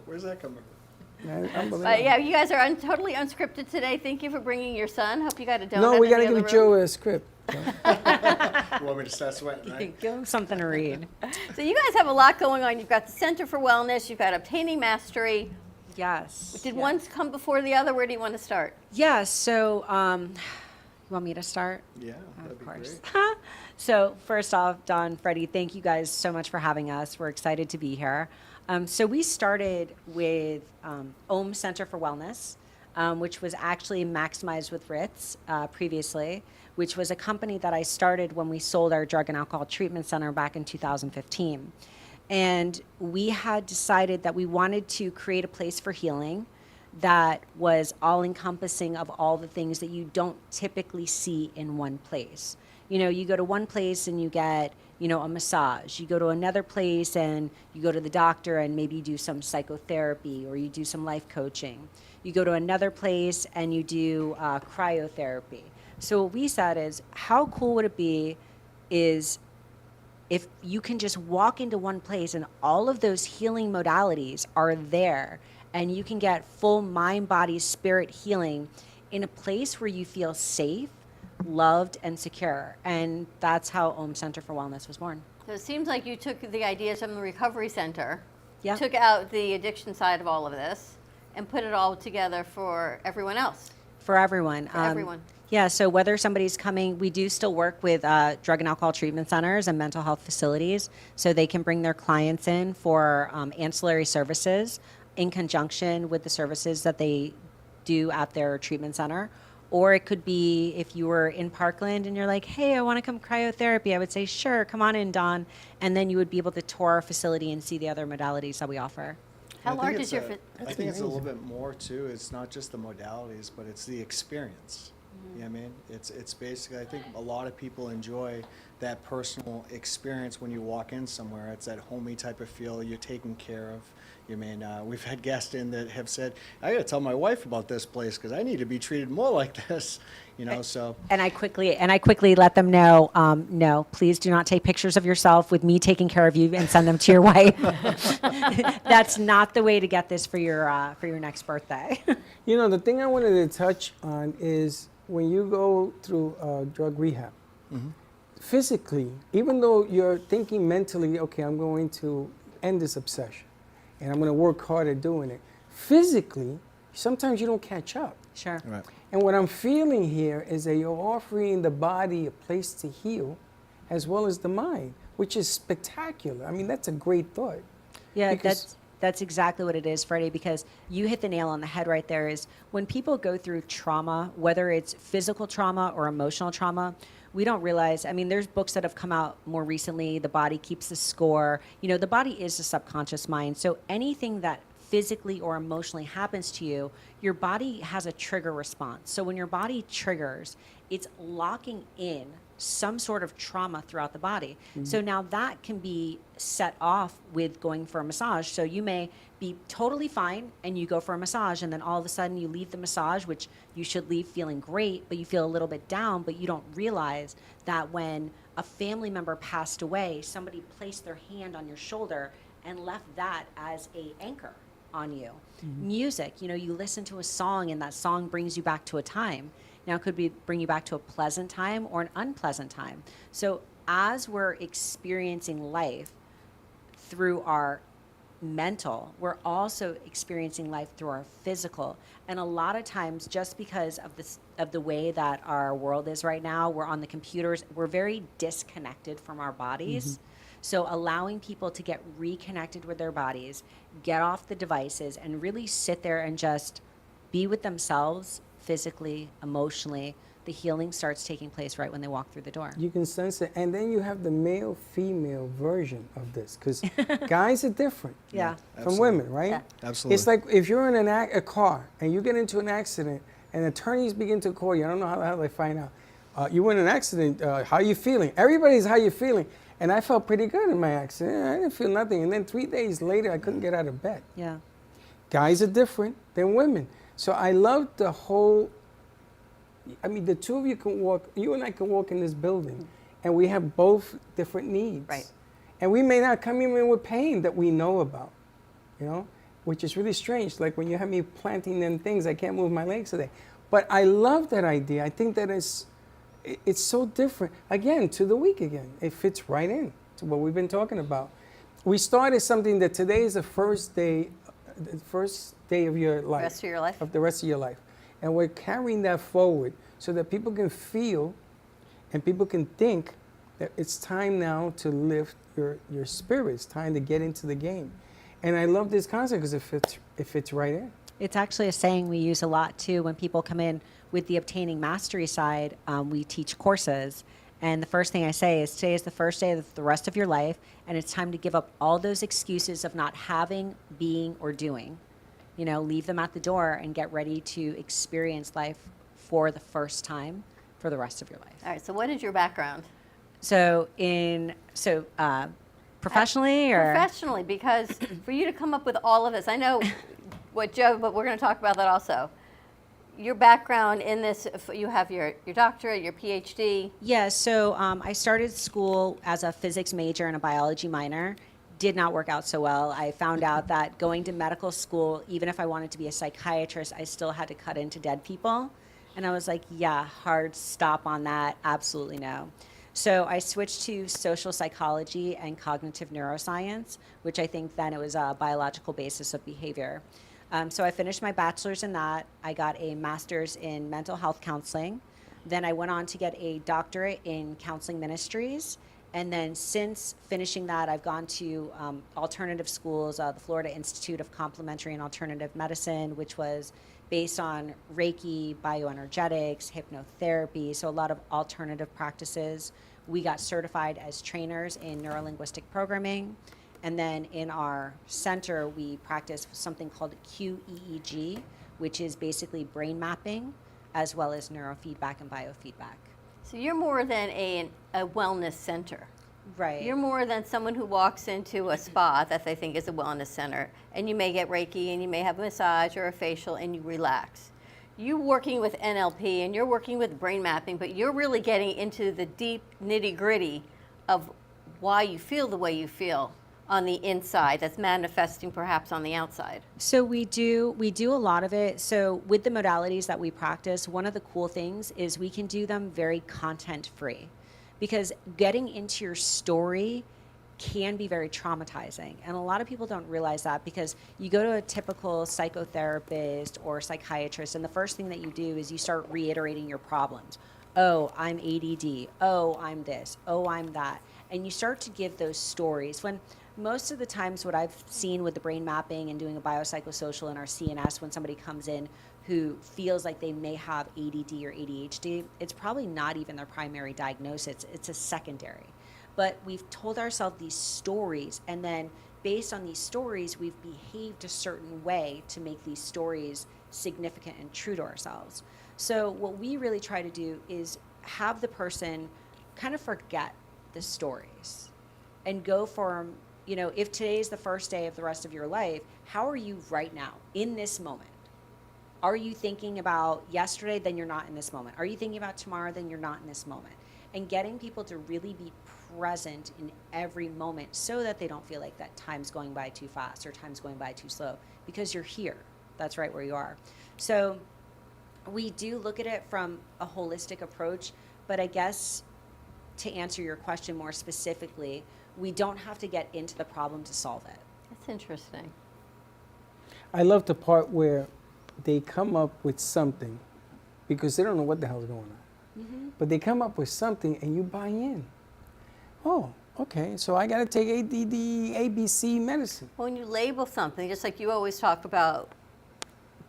Where's that coming from? Unbelievable. But yeah, you guys are totally unscripted today. Thank you for bringing your son. Hope you got a donut. No, we in got to the give other Joe room. a script. You want me to start sweating, right? Give him something to read. So you guys have a lot going on. You've got the Center for Wellness. You've got Obtaining Mastery. Yes. Did one come before the other? Where do you want to start? Yeah, so you want me to start? Yeah, that'd Of be course. great. So first off, Don, Freddie, thank you guys so much for having us. We're excited to be here. So we started with Ohm Center for Wellness, which was actually Maximized with Ritz previously, which was a company that I started when we sold our drug and alcohol treatment center back in 2015. And we had decided that we wanted to create a place for healing that was all encompassing of all the things that you don't typically see in one place. You know, you go to one place and you get, you know, a massage. You go to another place and you go to the doctor and maybe you do some psychotherapy or you do some life coaching. You go to another place and you do cryotherapy. So what we said is, how cool would it be is if you can just walk into one place and all of those healing modalities are there and you can get full mind, body, spirit healing in a place where you feel safe, loved, and secure. And that's how Ohm Center for Wellness was born. So it seems like you took the ideas from the Recovery Center, Yeah. took out the addiction side of all of this, and put it all together for everyone else. For everyone. For everyone. Yeah, so whether somebody's coming, we do still work with drug and alcohol treatment centers and mental health facilities, so they can bring their clients in for ancillary services in conjunction with the services that they do at their treatment center. Or it could be if you were in Parkland and you're like, hey, I want to come cryotherapy, I would say, sure, come on in, Don. And then you would be able to tour our facility and see the other modalities that we offer. How I think large it's is your a- fa- I think it's a little bit more too. It's not just the modalities, but it's the experience. You know what I mean? It's basically, I think a lot of people enjoy that personal experience when you walk in somewhere. It's that homey type of feel. You're taken care of. You mean, we've had guests in that have said, I got to tell my wife about this place because I need to be treated more like this, you know, so. And I quickly let them know, no, please do not take pictures of yourself with me taking care of you and send them to your wife. That's not the way to get this for your next birthday. You know, the thing I wanted to touch on is when you go through drug rehab, physically, even though you're thinking mentally, okay, I'm going to end this obsession and I'm going to work hard at doing it, physically, sometimes you don't catch up. Sure. Right. And what I'm feeling here is that you're offering the body a place to heal as well as the mind, which is spectacular. I mean, that's a great thought. Yeah, Because- that's exactly what it is, Freddie, because you hit the nail on the head right there. Is when people go through trauma, whether it's physical trauma or emotional trauma, we don't realize, I mean, there's books that have come out more recently, The Body Keeps the Score. You know, the body is the subconscious mind. So anything that physically or emotionally happens to you, your body has a trigger response. So when your body triggers, it's locking in some sort of trauma throughout the body. So now that can be set off with going for a massage. So you may be totally fine and you go for a massage, and then all of a sudden you leave the massage, which you should leave feeling great, but you feel a little bit down, but you don't realize that when a family member passed away, somebody placed their hand on your shoulder and left that as a anchor on you. Music, you know, you listen to a song and that song brings you back to a time. Now, it could bring you back to a pleasant time or an unpleasant time. So as we're experiencing life through our mental, we're also experiencing life through our physical. And a lot of times, just because of the way that our world is right now, we're on the computers, we're very disconnected from our bodies. So allowing people to get reconnected with their bodies, get off the devices, and really sit there and just be with themselves physically, emotionally, the healing starts taking place right when they walk through the door. You can sense it. And then you have the male-female version of this, because guys are different Yeah. from women, right? Yeah. Absolutely. It's like if you're in a car and you get into an accident and attorneys begin to call you, I don't know how they find out. You were in an accident, how are you feeling? Everybody's how you feeling. And I felt pretty good in my accident. I didn't feel nothing. And then 3 days later, I couldn't get out of bed. Yeah. Guys are different than women. So I love the whole, I mean, the two of you can walk, you and I can walk in this building, and we have both different needs. Right. And we may not come in with pain that we know about, you know, which is really strange. Like when you have me planting them things, I can't move my legs today. But I love that idea. I think that it's so different. Again, to the week again. It fits right in to what we've been talking about. We started something that today is the first day of your life. Rest of your life. Of the rest of your life. And we're carrying that forward so that people can feel and people can think that it's time now to lift your spirit. It's time to get into the game. And I love this concept because it fits right in. It's actually a saying we use a lot too when people come in with the obtaining mastery side. We teach courses, and the first thing I say is today is the first day of the rest of your life, and it's time to give up all those excuses of not having, being, or doing. You know, leave them at the door and get ready to experience life for the first time for the rest of your life. All right, so what is your background? So professionally or? Professionally, because for you to come up with all of this, I know what Joe, but we're going to talk about that also. Your background in this, you have your doctorate, your PhD. Yeah, so I started school as a physics major and a biology minor. Did not work out so well. I found out that going to medical school, even if I wanted to be a psychiatrist, I still had to cut into dead people. And I was like, yeah, hard stop on that. Absolutely no. So I switched to social psychology and cognitive neuroscience, which I think then it was a biological basis of behavior. So I finished my bachelor's in that. I got a master's in mental health counseling. Then I went on to get a doctorate in counseling ministries. And then since finishing that, I've gone to alternative schools, the Florida Institute of Complementary and Alternative Medicine, which was based on Reiki, bioenergetics, hypnotherapy, so a lot of alternative practices. We got certified as trainers in neurolinguistic programming. And then in our center, we practice something called QEEG, which is basically brain mapping, as well as neurofeedback and biofeedback. So you're more than a wellness center. Right. You're more than someone who walks into a spa that they think is a wellness center, and you may get Reiki, and you may have a massage or a facial, and you relax. You're working with NLP, and you're working with brain mapping, but you're really getting into the deep nitty-gritty of why you feel the way you feel on the inside that's manifesting perhaps on the outside. So we do a lot of it. So with the modalities that we practice, one of the cool things is we can do them very content free, because getting into your story can be very traumatizing. And a lot of people don't realize that, because you go to a typical psychotherapist or psychiatrist, and the first thing that you do is you start reiterating your problems. Oh, I'm ADD. Oh, I'm this. Oh, I'm that. And you start to give those stories, when most of the times what I've seen with the brain mapping and doing a biopsychosocial in our CNS, when somebody comes in who feels like they may have ADD or ADHD, it's probably not even their primary diagnosis, it's a secondary. But we've told ourselves these stories, and then based on these stories, we've behaved a certain way to make these stories significant and true to ourselves. So what we really try to do is have the person kind of forget the stories and go for, you know, if today is the first day of the rest of your life, how are you right now in this moment? Are you thinking about yesterday? Then you're not in this moment. Are you thinking about tomorrow? Then you're not in this moment. And getting people to really be present in every moment, so that they don't feel like that time's going by too fast or time's going by too slow, because you're here. That's right where you are. So we do look at it from a holistic approach, but I guess to answer your question more specifically, we don't have to get into the problem to solve it. That's interesting. I love the part where they come up with something because they don't know what the hell's going on. Mm-hmm. But they come up with something and you buy in. Oh, okay, so I got to take ADD, ABC medicine. When you label something, just like you always talk about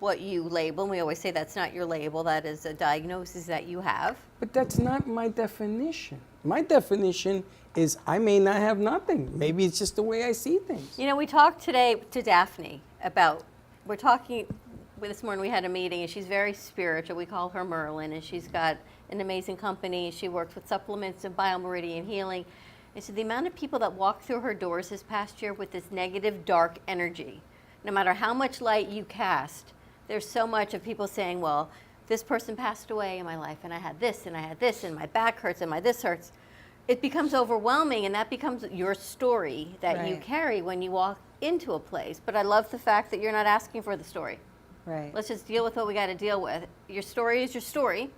what you label, and we always say that's not your label, that is a diagnosis that you have. But that's not my definition. My definition is I may not have nothing. Maybe it's just the way I see things. You know, we talked today to Daphne about, we're talking, this morning we had a meeting, and she's very spiritual. We call her Merlin, and she's got an amazing company. She works with supplements and biomeridian healing. And so the amount of people that walked through her doors this past year with this negative, dark energy, no matter how much light you cast, there's so much of people saying, well, this person passed away in my life, and I had this, and my back hurts, and my this hurts. It becomes overwhelming, and that becomes your story that you Right. carry when you walk into a place. But I love the fact that you're not asking for the story. Right. Let's just deal with what we got to deal with. Your story is your story,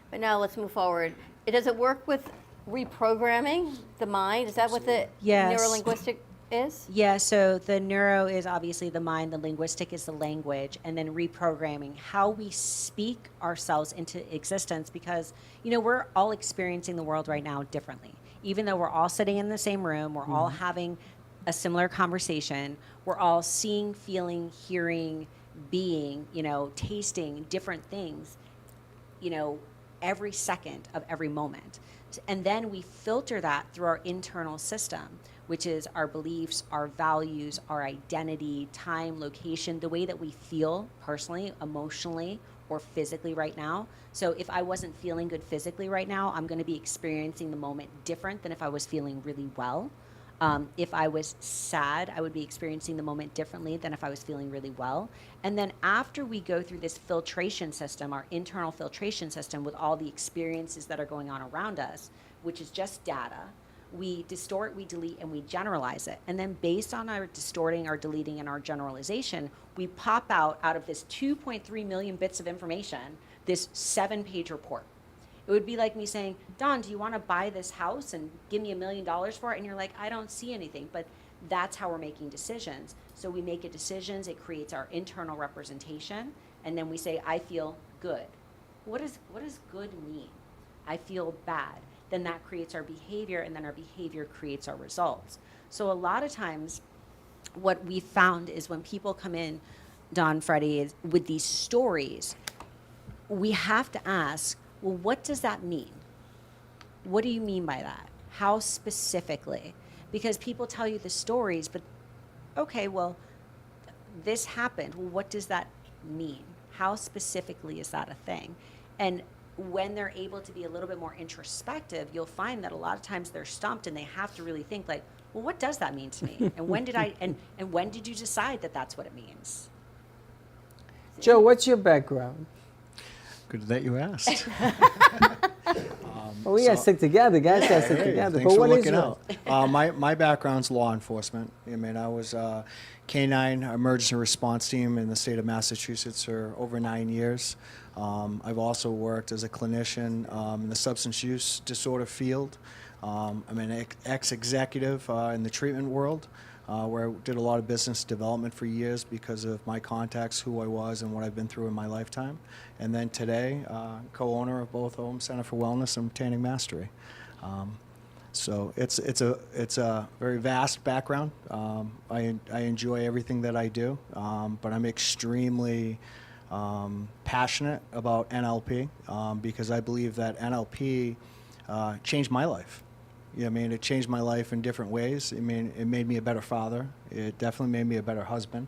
but now let's move forward. Does it work with reprogramming the mind? Is that what the Yes. neurolinguistic is? Yeah, so the neuro is obviously the mind, the linguistic is the language, and then reprogramming how we speak ourselves into existence, because, you know, we're all experiencing the world right now differently. Even though we're all sitting in the same room, we're all having a similar conversation, we're all seeing, feeling, hearing, being, you know, tasting different things, you know, every second of every moment. And then we filter that through our internal system, which is our beliefs, our values, our identity, time, location, the way that we feel personally, emotionally, or physically right now. So if I wasn't feeling good physically right now, I'm going to be experiencing the moment different than if I was feeling really well. If I was sad, I would be experiencing the moment differently than if I was feeling really well. And then after we go through this filtration system, our internal filtration system with all the experiences that are going on around us, which is just data, we distort, we delete, and we generalize it. And then based on our distorting, our deleting, and our generalization, we pop out of this 2.3 million bits of information, this 7-page report. It would be like me saying, Don, do you want to buy this house and give me $1 million for it? And you're like, I don't see anything. But that's how we're making decisions. So we make decisions, it creates our internal representation, and then we say, I feel good. What does good mean? I feel bad. Then that creates our behavior, and then our behavior creates our results. So a lot of times, what we found is when people come in, Don, Freddie, is with these stories, we have to ask, well, what does that mean? What do you mean by that? How specifically? Because people tell you the stories, but okay, well, this happened. Well, what does that mean? How specifically is that a thing? And when they're able to be a little bit more introspective, you'll find that a lot of times they're stumped and they have to really think like, well, what does that mean to me? And when did and when did you decide that that's what it means? Joe, what's your background? Good that you asked. Well, we gotta stick together, guys. Gotta stick together. Thanks But for what is looking yours? out. My background's law enforcement. I mean, I was K-9 emergency response team in the state of Massachusetts for over 9 years. I've also worked as a clinician in the substance use disorder field. I'm an ex-executive in the treatment world, where I did a lot of business development for years because of my contacts, who I was, and what I've been through in my lifetime. And then today, co-owner of both Home Center for Wellness and Obtaining Mastery. So it's a very vast background. I enjoy everything that I do, but I'm extremely passionate about NLP because I believe that NLP changed my life. Yeah, I mean, it changed my life in different ways. I mean, it made me a better father. It definitely made me a better husband.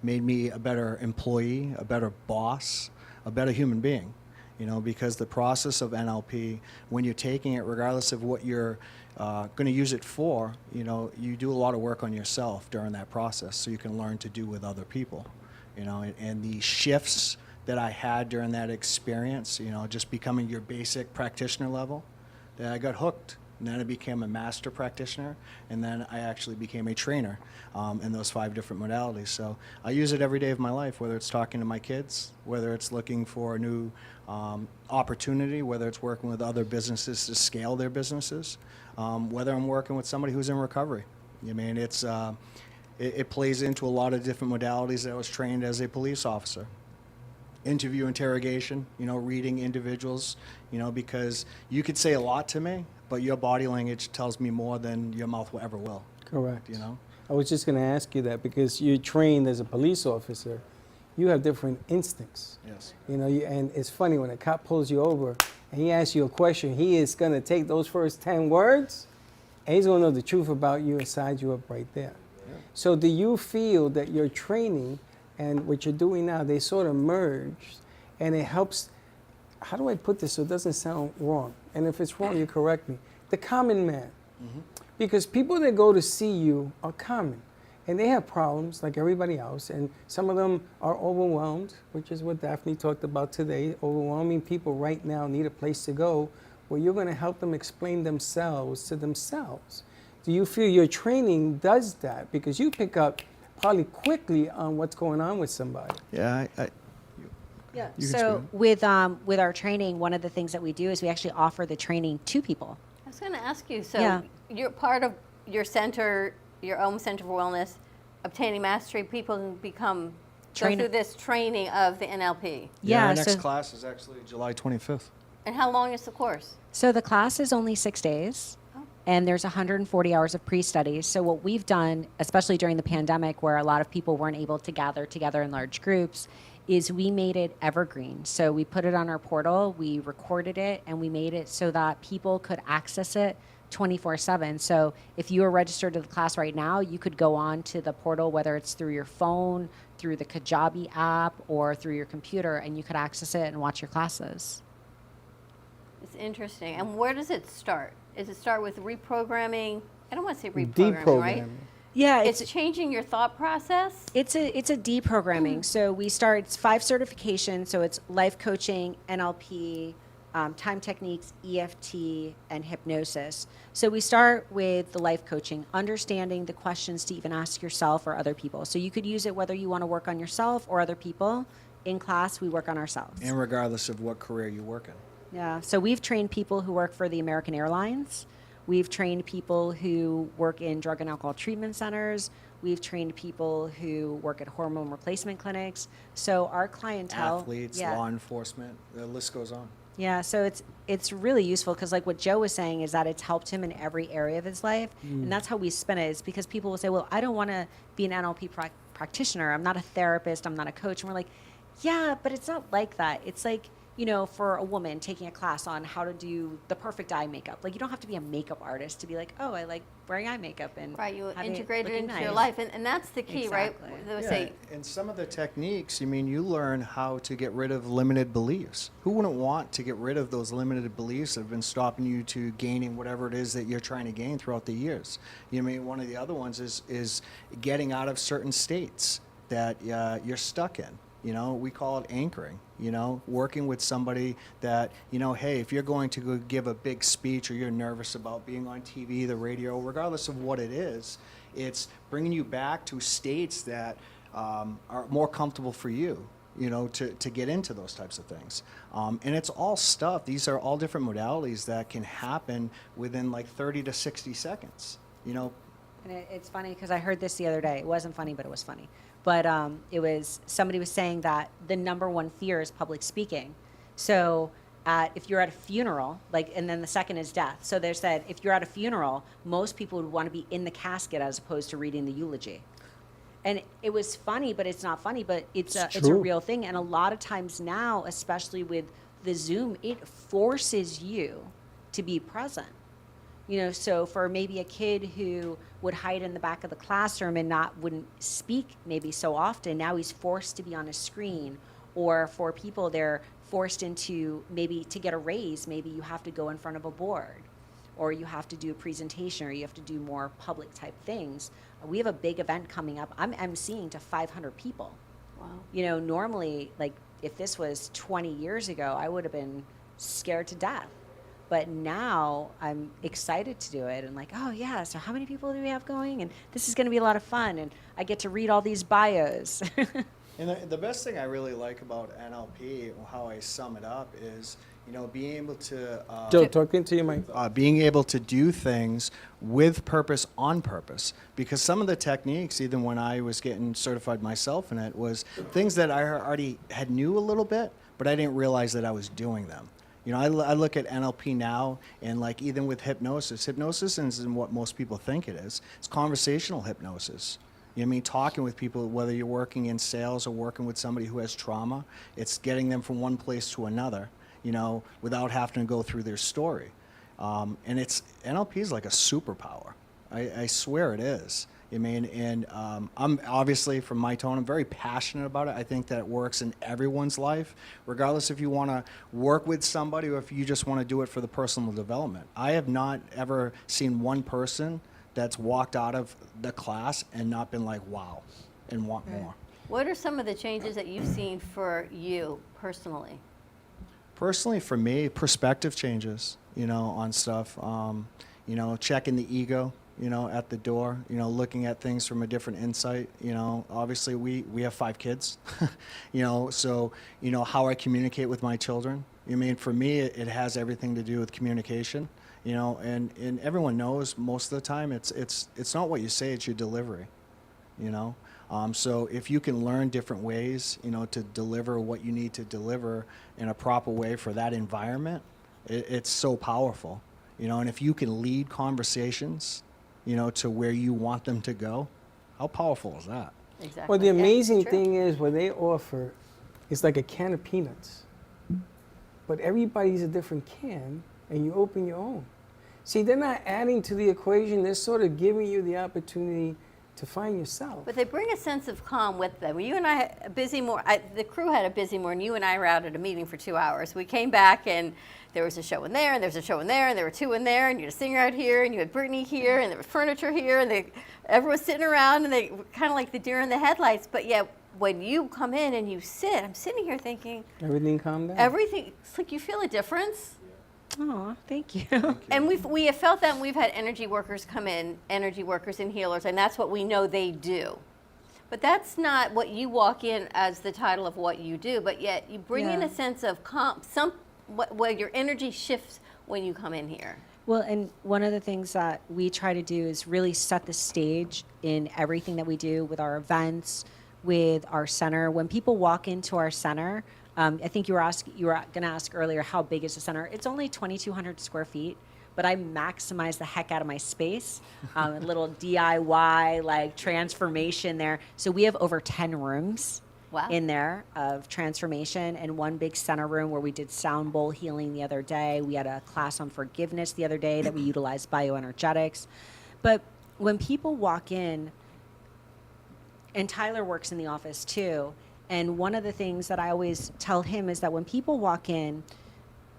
Made me a better employee, a better boss, a better human being. You know, because the process of NLP, when you're taking it, regardless of what you're going to use it for, you know, you do a lot of work on yourself during that process so you can learn to do with other people. You know, and the shifts that I had during that experience, you know, just becoming your basic practitioner level, that I got hooked. And then I became a master practitioner, and then I actually became a trainer in those 5 different modalities. So I use it every day of my life, whether it's talking to my kids, whether it's looking for a new opportunity, whether it's working with other businesses to scale their businesses, whether I'm working with somebody who's in recovery. I mean, it plays into a lot of different modalities that I was trained as a police officer. Interview, interrogation, you know, reading individuals, you know, because you could say a lot to me, but your body language tells me more than your mouth will ever will. Correct. You know? I was just going to ask you that because you're trained as a police officer, you have different instincts. Yes. You know, and it's funny when a cop pulls you over and he asks you a question, he is going to take those first 10 words and he's going to know the truth about you and size you up right there. Yeah. So do you feel that your training and what you're doing now, they sort of merge and it helps, how do I put this so it doesn't sound wrong? And if it's wrong, you correct me. The common man. Mm-hmm. Because people that go to see you are common and they have problems like everybody else. And some of them are overwhelmed, which is what Daphne talked about today. Overwhelming people right now need a place to go where you're going to help them explain themselves to themselves. Do you feel your training does that? Because you pick up probably quickly on what's going on with somebody. Yeah, Yeah. You can So with our training, one of the things that we do is we actually offer the training to people. I was going to ask you, so Yeah. you're part of your center, your own Center for Wellness, Obtaining Mastery, people can go through this training of the NLP. Our next class is actually July 25th. And how long is the course? So the class is only 6 days. And there's 140 hours of pre-studies. So what we've done, especially during the pandemic where a lot of people weren't able to gather together in large groups, is we made it evergreen. So we put it on our portal, we recorded it, and we made it so that people could access it 24/7. So if you are registered to the class right now, you could go on to the portal, whether it's through your phone, through the Kajabi app, or through your computer, and you could access it and watch your classes. It's interesting. And where does it start? Does it start with reprogramming? I don't want to say reprogramming, right? Yeah, it's changing your thought process. It's a deprogramming. So we start, it's 5 certifications. So it's life coaching, NLP, time techniques, EFT, and hypnosis. So we start with the life coaching, understanding the questions to even ask yourself or other people. So you could use it whether you want to work on yourself or other people. In class, we work on ourselves. And regardless of what career you work in. Yeah, so we've trained people who work for the American Airlines. We've trained people who work in drug and alcohol treatment centers. We've trained people who work at hormone replacement clinics. So our clientele... Athletes, yeah. law enforcement, the list goes on. Yeah, so it's really useful because like what Joe was saying is that it's helped him in every area of his life. And that's how we spin it, is because people will say, well, I don't want to be an NLP practitioner. I'm not a therapist. I'm not a coach. And we're like, yeah, but it's not like that. It's like you know, for a woman taking a class on how to do the perfect eye makeup. Like, you don't have to be a makeup artist to be like, oh, I like wearing eye makeup and Right, you having integrate it looking into your nice. life, and that's the key, Exactly. right? They would Yeah, say, and some of the techniques, I mean, you learn how to get rid of limited beliefs. Who wouldn't want to get rid of those limited beliefs that have been stopping you to gaining whatever it is that you're trying to gain throughout the years? You know, I mean, one of the other ones is getting out of certain states that you're stuck in. You know, we call it anchoring, you know, working with somebody that, you know, hey, if you're going to go give a big speech or you're nervous about being on TV, the radio, regardless of what it is, it's bringing you back to states that are more comfortable for you, you know, to get into those types of things. And it's all stuff. These are all different modalities that can happen within like 30 to 60 seconds, you know. And it's funny because I heard this the other day. It wasn't funny, but it was funny. But it was, somebody was saying that the number one fear is public speaking. So if you're at a funeral, like, and then the second is death. So they said if you're at a funeral, most people would want to be in the casket as opposed to reading the eulogy. And it was funny, but it's not funny, but it's a true. real thing. And a lot of times now, especially with the Zoom, it forces you to be present. You know, so for maybe a kid who would hide in the back of the classroom and wouldn't speak maybe so often, now he's forced to be on a screen. Or for people, they're forced into maybe to get a raise, maybe you have to go in front of a board, or you have to do a presentation, or you have to do more public type things. We have a big event coming up. I'm emceeing to 500 people. wow. You know, normally, like if this was 20 years ago, I would have been scared to death. But now I'm excited to do it and like, oh yeah, so how many people do we have going? And this is going to be a lot of fun. And I get to read all these bios. And the best thing I really like about NLP, how I sum it up, is, you know, being able to Joe, talk into your mic. being able to do things with purpose, on purpose. Because some of the techniques, even when I was getting certified myself in it, was things that I already had knew a little bit, but I didn't realize that I was doing them. You know, I look at NLP now, and like even with hypnosis isn't what most people think it is. It's conversational hypnosis. You know what I mean? Talking with people, whether you're working in sales or working with somebody who has trauma, it's getting them from one place to another, you know, without having to go through their story. And NLP is like a superpower. I swear it is. I mean, and I'm obviously, from my tone, I'm very passionate about it. I think that it works in everyone's life, regardless if you want to work with somebody or if you just want to do it for the personal development. I have not ever seen one person that's walked out of the class and not been like, wow, and want more. What are some of the changes that you've seen for you personally? Personally, for me, perspective changes, you know, on stuff. You know, checking the ego, you know, at the door, you know, looking at things from a different insight. You know, obviously we have 5 kids, you know, so, you know, how I communicate with my children. I mean, for me, it has everything to do with communication, you know, and everyone knows most of the time it's not what you say, it's your delivery, you know. So if you can learn different ways, you know, to deliver what you need to deliver in a proper way for that environment, it's so powerful, you know. And if you can lead conversations, you know, to where you want them to go, how powerful is that? Exactly. Well, the Yeah, amazing true. thing is what they offer is like a can of peanuts. But everybody's a different can, and you open your own. See, they're not adding to the equation. They're sort of giving you the opportunity to find yourself. But they bring a sense of calm with them. You and I had a busy morning. The crew had a busy morning. You and I were out at a meeting for 2 hours. We came back and there was a show in there, and there was a show in there, and there were 2 in there, and you had a singer out here, and you had Brittany here, and there was furniture here, and everyone was sitting around, and they were kind of like the deer in the headlights. But yet, when you come in and you sit, I'm sitting here thinking, Everything calmed down. everything. It's like you feel a difference. Oh, thank you. And we have felt that, and we've had energy workers come in, energy workers and healers, and that's what we know they do. But that's not what you walk in as the title of what you do, but yet you bring in Yeah. a sense of where your energy shifts when you come in here. Well, and one of the things that we try to do is really set the stage in everything that we do with our events, with our center. When people walk into our center, I think you were going to ask earlier, how big is the center? It's only 2,200 square feet, but I maximize the heck out of my space. A little DIY like transformation there. So we have over 10 rooms. in there of transformation, and one big center room where we did sound bowl healing the other day. We had a class on forgiveness the other day that we utilized bioenergetics. But when people walk in, and Tyler works in the office too, and one of the things that I always tell him is that when people walk in,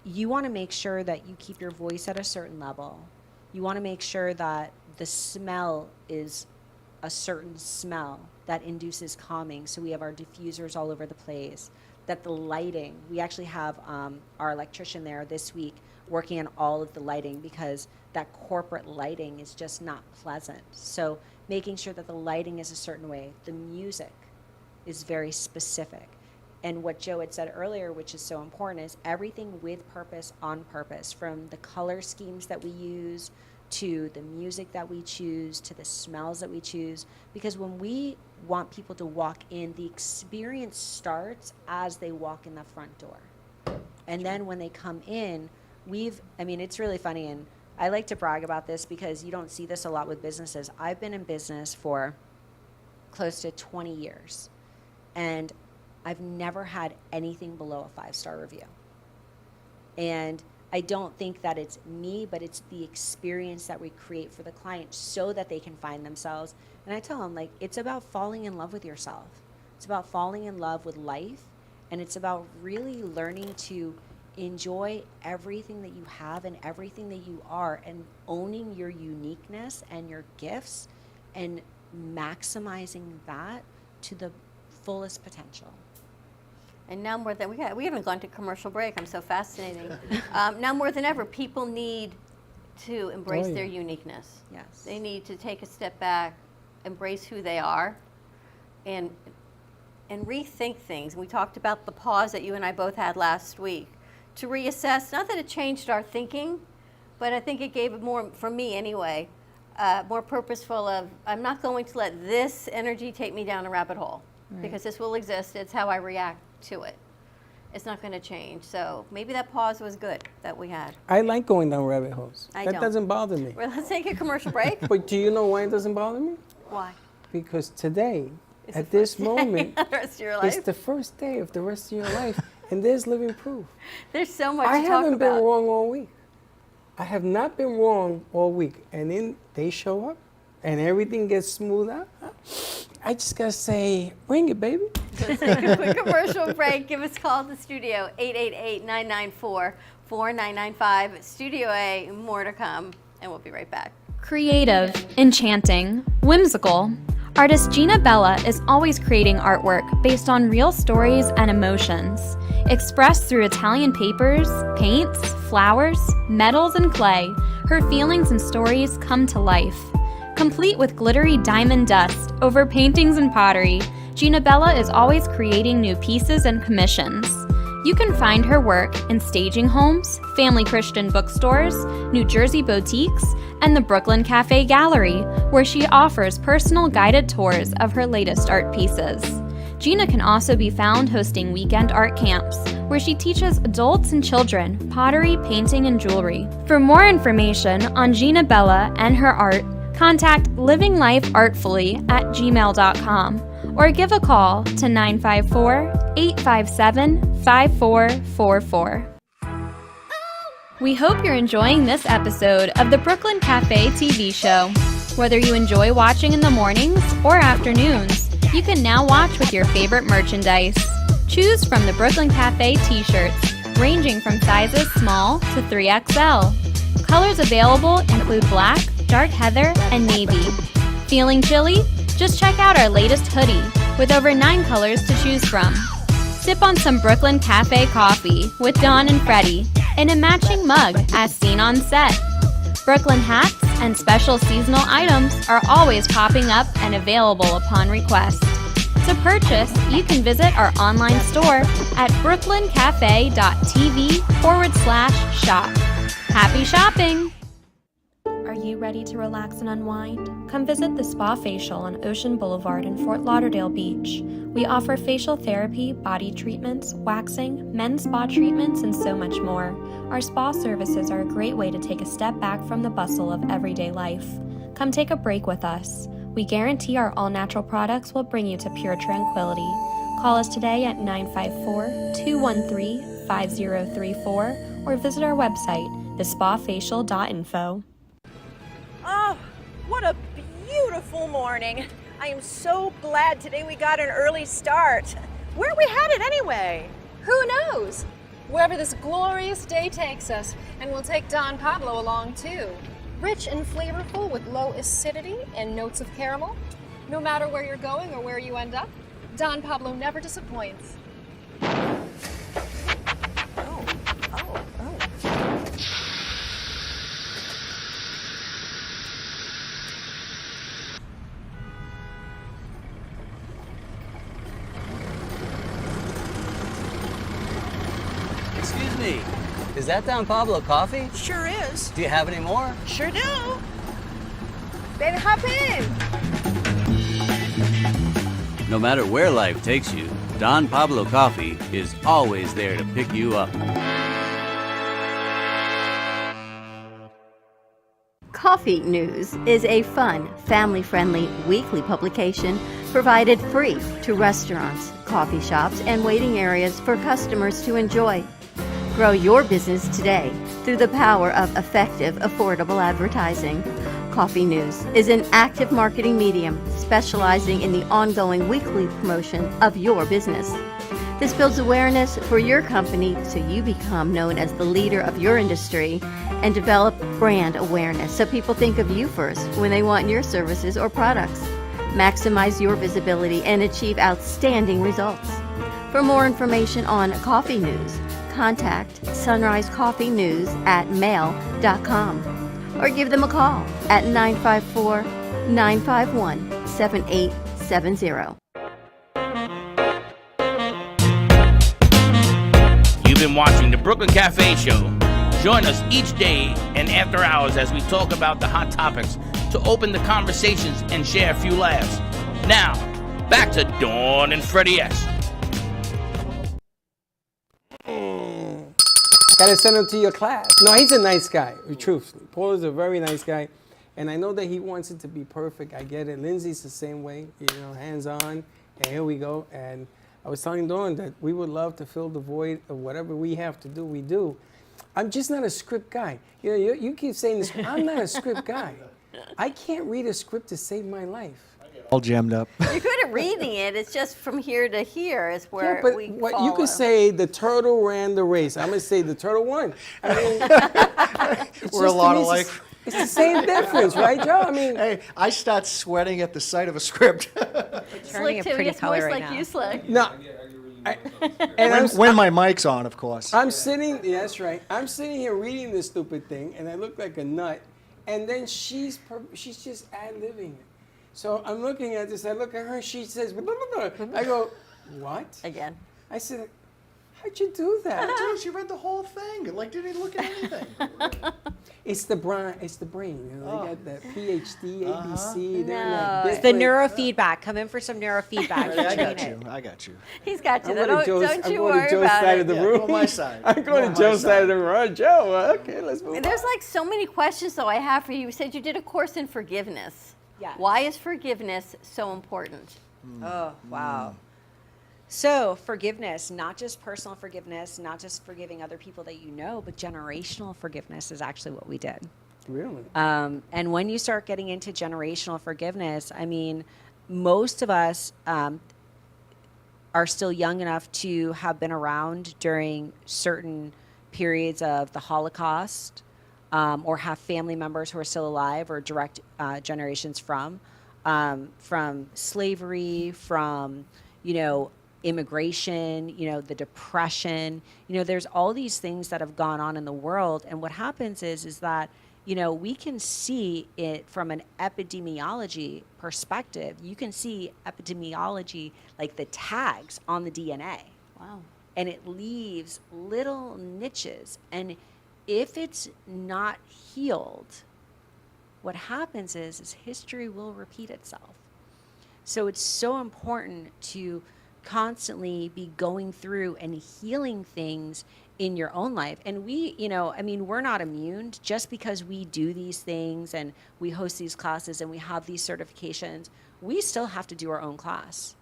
you want to make sure that you keep your voice at a certain level. You want to make sure that the smell is a certain smell that induces calming. So we have our diffusers all over the place. That the lighting, we actually have our electrician there this week working on all of the lighting, because that corporate lighting is just not pleasant. So making sure that the lighting is a certain way. The music is very specific. And what Joe had said earlier, which is so important, is everything with purpose, on purpose, from the color schemes that we use to the music that we choose, to the smells that we choose. Because when we want people to walk in, the experience starts as they walk in the front door. And then when they come in, it's really funny, and I like to brag about this because you don't see this a lot with businesses. I've been in business for close to 20 years, and I've never had anything below a 5-star review. And I don't think that it's me, but it's the experience that we create for the client so that they can find themselves. And I tell them, like, it's about falling in love with yourself. It's about falling in love with life, and it's about really learning to enjoy everything that you have and everything that you are, and owning your uniqueness and your gifts and maximizing that to the fullest potential. And now more than we haven't gone to commercial break. I'm so fascinating. Now more than ever, people need to embrace their uniqueness. Yes. They need to take a step back, embrace who they are, and rethink things. We talked about the pause that you and I both had last week to reassess. Not that it changed our thinking, but I think it gave it more, for me anyway, more purposeful of, I'm not going to let this energy take me down a rabbit hole, because this will exist. It's how I react to it. It's not going to change. So maybe that pause was good that we had. I like going down rabbit holes. That doesn't bother me. Well, let's take a commercial break. But do you know why it doesn't bother me? Why? Because today, at this moment, the rest of your life. it's the first day of the rest of your life, and there's living proof. There's so much I to talk haven't been about. wrong all week. I have not been wrong all week. And then they show up, and everything gets smoothed out. I just got to say, bring it, baby. Let's take a quick commercial break. Give us a call at the studio, 888-994-4995. Studio A, more to come, and we'll be right back. Creative, enchanting, whimsical. Artist Gina Bella is always creating artwork based on real stories and emotions, expressed through Italian papers, paints, flowers, metals, and clay. Her feelings and stories come to life. Complete with glittery diamond dust over paintings and pottery, Gina Bella is always creating new pieces and commissions. You can find her work in staging homes, family Christian bookstores, New Jersey boutiques, and the Brooklyn Cafe Gallery, where she offers personal guided tours of her latest art pieces. Gina can also be found hosting weekend art camps, where she teaches adults and children pottery, painting, and jewelry. For more information on Gina Bella and her art, contact livinglifeartfully@gmail.com or give a call to 954-857-5444. We hope you're enjoying this episode of the Brooklyn Cafe TV show. Whether you enjoy watching in the mornings or afternoons, you can now watch with your favorite merchandise. Choose from the Brooklyn Cafe t-shirts, ranging from sizes small to 3XL. Colors available include black, dark heather, and navy. Feeling chilly? Just check out our latest hoodie with over 9 colors to choose from. Sip on some Brooklyn Cafe coffee with Dawn and Freddie in a matching mug as seen on set. Brooklyn hats and special seasonal items are always popping up and available upon request. To purchase, you can visit our online store at brooklyncafe.tv/shop. Happy shopping! Are you ready to relax and unwind? Come visit the Spa Facial on Ocean Boulevard in Fort Lauderdale Beach. We offer facial therapy, body treatments, waxing, men's spa treatments, and so much more. Our spa services are a great way to take a step back from the bustle of everyday life. Come take a break with us. We guarantee our all-natural products will bring you to pure tranquility. Call us today at 954-213-5034 or visit our website, thespafacial.info. Oh, what a beautiful morning. I am so glad today we got an early start. Where are we headed anyway? Who knows? Wherever this glorious day takes us, and we'll take Don Pablo along too. Rich and flavorful with low acidity and notes of caramel. No matter where you're going or where you end up, Don Pablo never disappoints. Excuse me, is that Don Pablo coffee? Sure is. Do you have any more? Sure do. Baby, hop in. No matter where life takes you, Don Pablo Coffee is always there to pick you up. Coffee News is a fun, family-friendly weekly publication provided free to restaurants, coffee shops, and waiting areas for customers to enjoy. Grow your business today through the power of effective, affordable advertising. Coffee News is an active marketing medium specializing in the ongoing weekly promotion of your business. This builds awareness for your company so you become known as the leader of your industry and develop brand awareness so people think of you first when they want your services or products. Maximize your visibility and achieve outstanding results. For more information on Coffee News, contact Sunrise Coffee News at mail.com or give them a call at 954-951-7870. You've been watching the Brooklyn Cafe Show. Join us each day and after hours as we talk about the hot topics to open the conversations and share a few laughs. Now, back to Dawn and Freddie S. Gotta send him to your class. No, he's a nice guy, truthfully. Paul is a very nice guy. And I know that he wants it to be perfect. I get it. Lindsay's the same way, hands-on. And here we go. And I was telling Dawn that we would love to fill the void of whatever we have to do, we do. I'm just not a script guy. You keep saying this. I'm not a script guy. I can't read a script to save my life. All jammed up. You're good at reading it. It's just from here to here is where Yeah, but we what follow. you could say the turtle ran the race. I'm gonna say the turtle won. I mean, it's We're a just, lot to me, alike. It's the same difference, right, Joe? I mean, hey, I start sweating at the sight of a script. Slick a Tim pretty gets color moist right like now. you, Slick. no. And when my mic's on, of course. I'm sitting. Yeah, that's right. I'm sitting here reading this stupid thing, and I look like a nut. And then she's just ad-libbing it. So I'm looking at this. I look at her. She says, blah, blah, blah. I go, what? Again. I said, how'd you do that? Dude, she read the whole thing. Like, didn't look at anything. It's the brain. It's the brain. They got that PhD, ABC. They're in No. that It's the different- neurofeedback. Come in for some neurofeedback. I got Train you. it. I got you. He's got you. I'm Though. going to Joe's, Don't I'm you going worry to Joe's about side it. of the Yeah, room. go my side. I'm Go going on to my Joe's side side. of the room. Joe, okay, let's move on. There's like so many questions though I have for you. You said you did a course in forgiveness. Yes. Why is forgiveness so important? Oh, wow. So, forgiveness, not just personal forgiveness, not just forgiving other people that you know, but generational forgiveness is actually what we did. Really? And when you start getting into generational forgiveness, I mean, most of us are still young enough to have been around during certain periods of the Holocaust, or have family members who are still alive or direct generations from slavery, from, immigration, the Depression. There's all these things that have gone on in the world. And what happens is that, we can see it from an epidemiology perspective. You can see epidemiology, like the tags on the DNA. Wow. And it leaves little niches. And if it's not healed, what happens is history will repeat itself. So it's so important to constantly be going through and healing things in your own life. And we, we're not immune. Just because we do these things and we host these classes and we have these certifications, we still have to do our own class.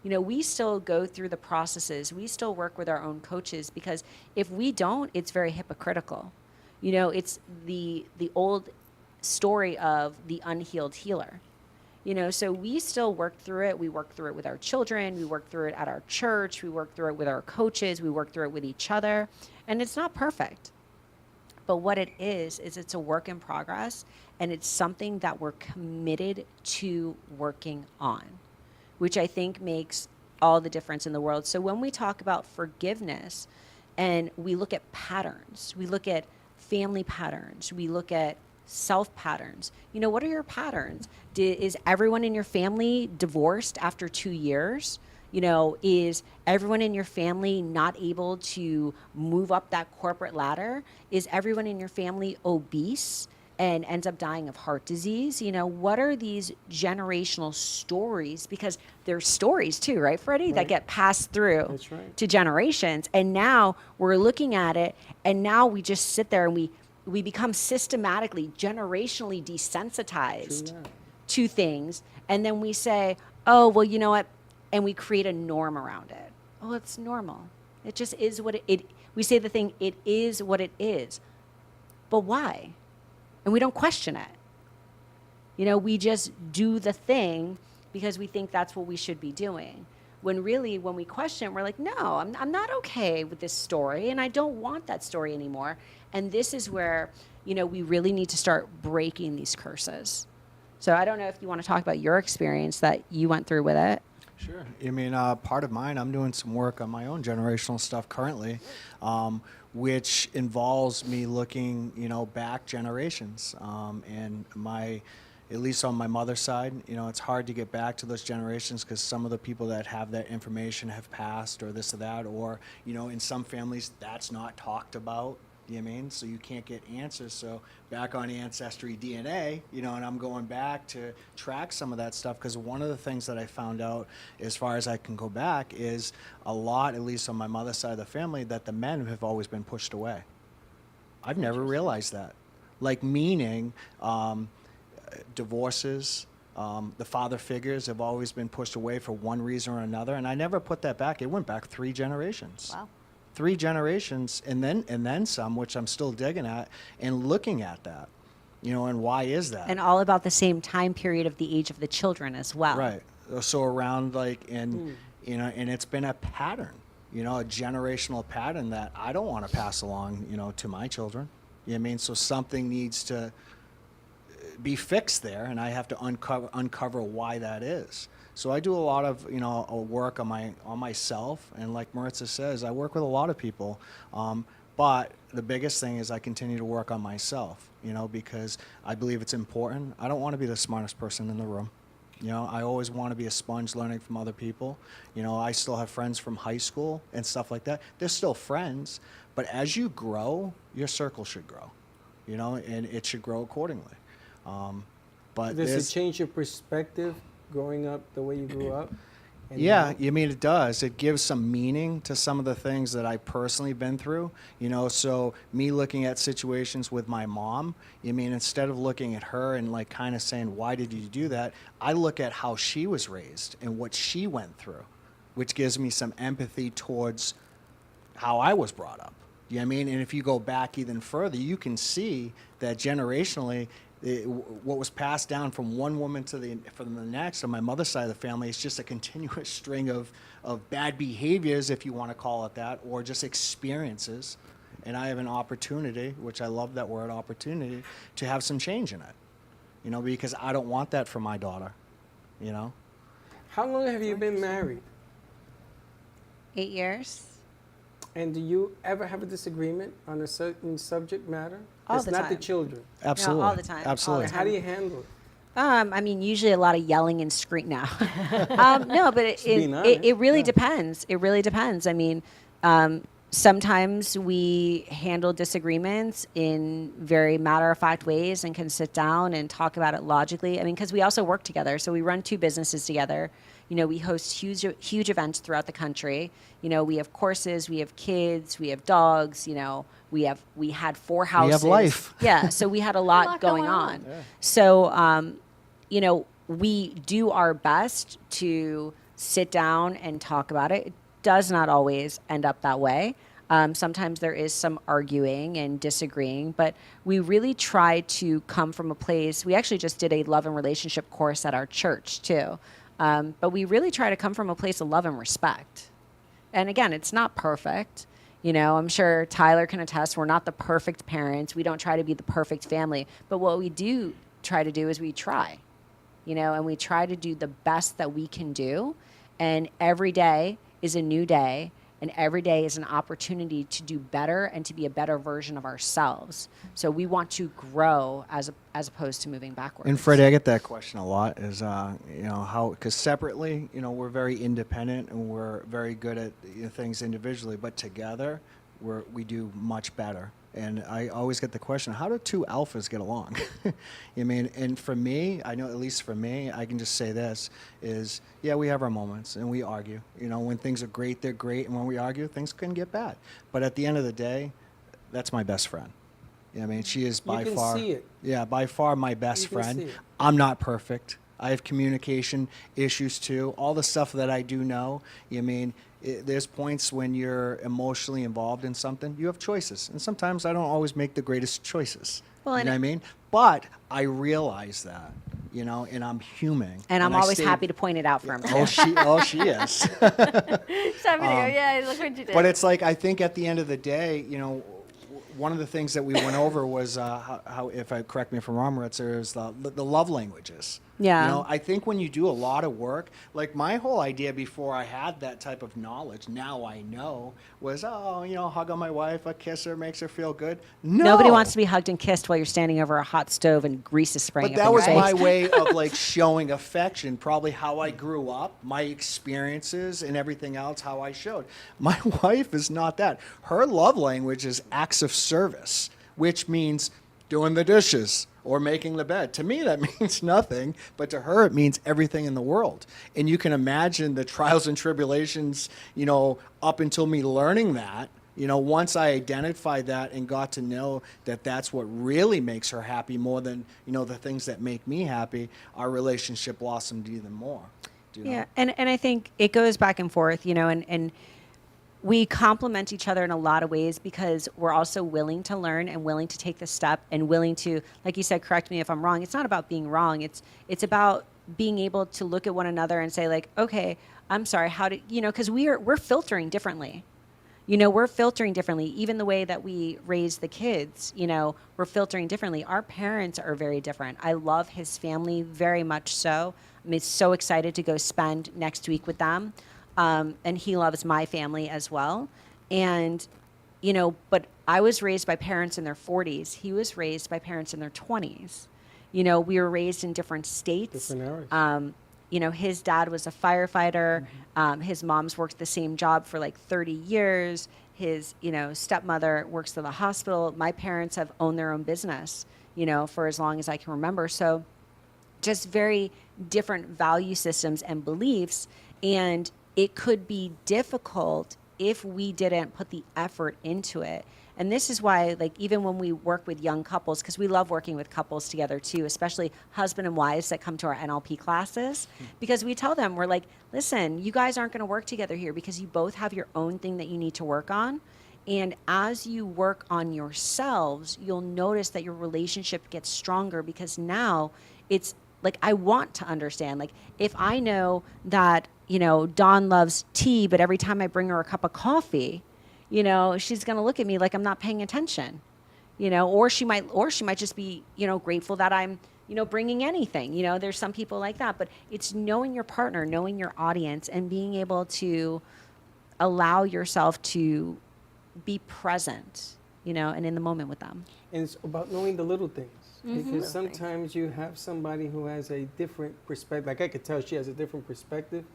You know, we still go through the processes. We still work with our own coaches, because if we don't, it's very hypocritical. You know, it's the old story of the unhealed healer. You know, so we still work through it. We work through it with our children. We work through it at our church. We work through it with our coaches. We work through it with each other. And it's not perfect. But what it is it's a work in progress, and it's something that we're committed to working on, which I think makes all the difference in the world. So when we talk about forgiveness and we look at patterns, we look at family patterns, we look at self patterns. You know, what are your patterns? Is everyone in your family divorced after 2 years? You know, is everyone in your family not able to move up that corporate ladder? Is everyone in your family obese and ends up dying of heart disease? You know, what are these generational stories? Because there's stories too, right, Freddie, that get passed through to generations. And now we're looking at it, and now we just sit there and we become systematically, generationally desensitized to things. And then we say, oh, well, you know what? And we create a norm around it. Oh, it's normal. It just is what we say the thing, it is what it is. But why? And we don't question it. You know, we just do the thing because we think that's what we should be doing. When really, when we question it, we're like, no, I'm not okay with this story, and I don't want that story anymore. And this is where, you know, we really need to start breaking these curses. So I don't know if you want to talk about your experience that you went through with it. Sure. I mean, part of mine, I'm doing some work on my own generational stuff currently, which involves me looking, you know, back generations. And at least on my mother's side, you know, it's hard to get back to those generations because some of the people that have that information have passed or this or that, or, you know, in some families that's not talked about. You know what I mean? So you can't get answers. So back on Ancestry DNA, you know, and I'm going back to track some of that stuff, because one of the things that I found out, as far as I can go back, is a lot, at least on my mother's side of the family, that the men have always been pushed away. I've never realized that. Like, meaning divorces, the father figures have always been pushed away for one reason or another, and I never put that back. It went back 3 generations. Wow. 3 generations, and then some, which I'm still digging at and looking at that, you know, and why is that? And all about the same time period of the age of the children as well. Right. So around, like, and you know, and it's been a pattern, you know, a generational pattern that I don't want to pass along, you know, to my children. You know what I mean? So something needs to be fixed there, and I have to uncover why that is. So I do a lot of, you know, work on myself, and like Maritza says, I work with a lot of people, but the biggest thing is I continue to work on myself, you know, because I believe it's important. I don't want to be the smartest person in the room. You know, I always want to be a sponge learning from other people. You know, I still have friends from high school and stuff like that. They're still friends, but as you grow, your circle should grow, you know, and it should grow accordingly. But does it change your perspective growing up the way you grew up? And yeah, I mean, it does. It gives some meaning to some of the things that I personally been through, you know. So me looking at situations with my mom, I mean, instead of looking at her and like kind of saying, why did you do that? I look at how she was raised and what she went through, which gives me some empathy towards how I was brought up. You know what I mean? And if you go back even further, you can see that generationally, what was passed down from one woman from the next on my mother's side of the family is just a continuous string of bad behaviors, if you want to call it that, or just experiences. And I have an opportunity, which I love that word, opportunity, to have some change in it, you know, because I don't want that for my daughter, you know. How long have you been married? 8 years. And do you ever have a disagreement on a certain subject matter? All it's the not time. the children. Absolutely. No, all the time. Absolutely. All the time. How do you handle it? I mean, usually a lot of yelling and screaming now. No, but it really depends. It really depends. I mean, sometimes we handle disagreements in very matter-of-fact ways and can sit down and talk about it logically. I mean, because we also work together. So we run 2 businesses together. You know, we host huge events throughout the country. You know, we have courses, we have kids, we have dogs. You know, we had 4 houses. We have life. Yeah, so we had a lot going on. Yeah. So, you know, we do our best to sit down and talk about it. It does not always end up that way. Sometimes there is some arguing and disagreeing, but we really try to come from a place. We actually just did a love and relationship course at our church too. But we really try to come from a place of love and respect. And again, it's not perfect. You know, I'm sure Tyler can attest, we're not the perfect parents. We don't try to be the perfect family. But what we do try to do is we try, you know, and we try to do the best that we can do. And every day is a new day. And every day is an opportunity to do better and to be a better version of ourselves. So we want to grow as opposed to moving backwards. And Freddie, I get that question a lot is, you know, how, because separately, you know, we're very independent and we're very good at things individually, but together we do much better. And I always get the question, how do two alphas get along? I mean, and for me, I know at least for me, I can just say this is, yeah, we have our moments and we argue. You know, when things are great, they're great. And when we argue, things can get bad. But at the end of the day, that's my best friend. You know, I mean, she is by far, see it. yeah, by far my best You can see friend. it. I'm not perfect. I have communication issues too. All the stuff that I do know, you mean, there's points when you're emotionally involved in something, you have choices. And sometimes I don't always make the greatest choices. Well, You know what I mean? But I realize that, you know, and I'm human. And I'm I always stay- happy to point it out for him. Oh, she is. Stop it, yeah, look what you did. But it's like, I think at the end of the day, you know, one of the things that we went over was how, if I correct me if I'm wrong, Maritza, is the love languages. Yeah. You know, I think when you do a lot of work, like my whole idea before I had that type of knowledge, now I know, was, oh, you know, hug on my wife, a kiss her, makes her feel good. No. Nobody wants to be hugged and kissed while you're standing over a hot stove and grease is spraying But up that in was your my face. way of like showing affection, probably how I grew up, my experiences and everything else, how I showed. My wife is not that. Her love language is acts of service, which means doing the dishes or making the bed. To me, that means nothing, but to her, it means everything in the world. And you can imagine the trials and tribulations, you know, up until me learning that. You know, once I identified that and got to know that that's what really makes her happy more than, you know, the things that make me happy, our relationship blossomed even more. You know? Yeah, and I think it goes back and forth, you know, and we complement each other in a lot of ways because we're also willing to learn and willing to take the step and willing to, like you said, correct me if I'm wrong. It's not about being wrong. It's about being able to look at one another and say like, okay, I'm sorry, how did, you know, because we're filtering differently. You know, we're filtering differently. Even the way that we raise the kids, you know, we're filtering differently. Our parents are very different. I love his family very much so. I'm so excited to go spend next week with them. And he loves my family as well. And, you know, but I was raised by parents in their 40s. He was raised by parents in their 20s. You know, we were raised in different states. Different eras. You know, his dad was a firefighter. His mom's worked the same job for like 30 years. His, you know, stepmother works at the hospital. My parents have owned their own business, you know, for as long as I can remember. So just very different value systems and beliefs. And it could be difficult if we didn't put the effort into it. And this is why, like, even when we work with young couples, because we love working with couples together too, especially husband and wives that come to our NLP classes, because we tell them, we're like, listen, you guys aren't going to work together here because you both have your own thing that you need to work on. And as you work on yourselves, you'll notice that your relationship gets stronger because now it's like, I want to understand, like, if I know that, you know, Dawn loves tea, but every time I bring her a cup of coffee, you know, she's going to look at me like I'm not paying attention, you know, or she might just be, you know, grateful that I'm, you know, bringing anything, you know, there's some people like that, but it's knowing your partner, knowing your audience and being able to allow yourself to be present, you know, and in the moment with them. And it's about knowing the little things. Mhm. Because sometimes you have somebody who has a different perspective. Like I could tell she has a different perspective,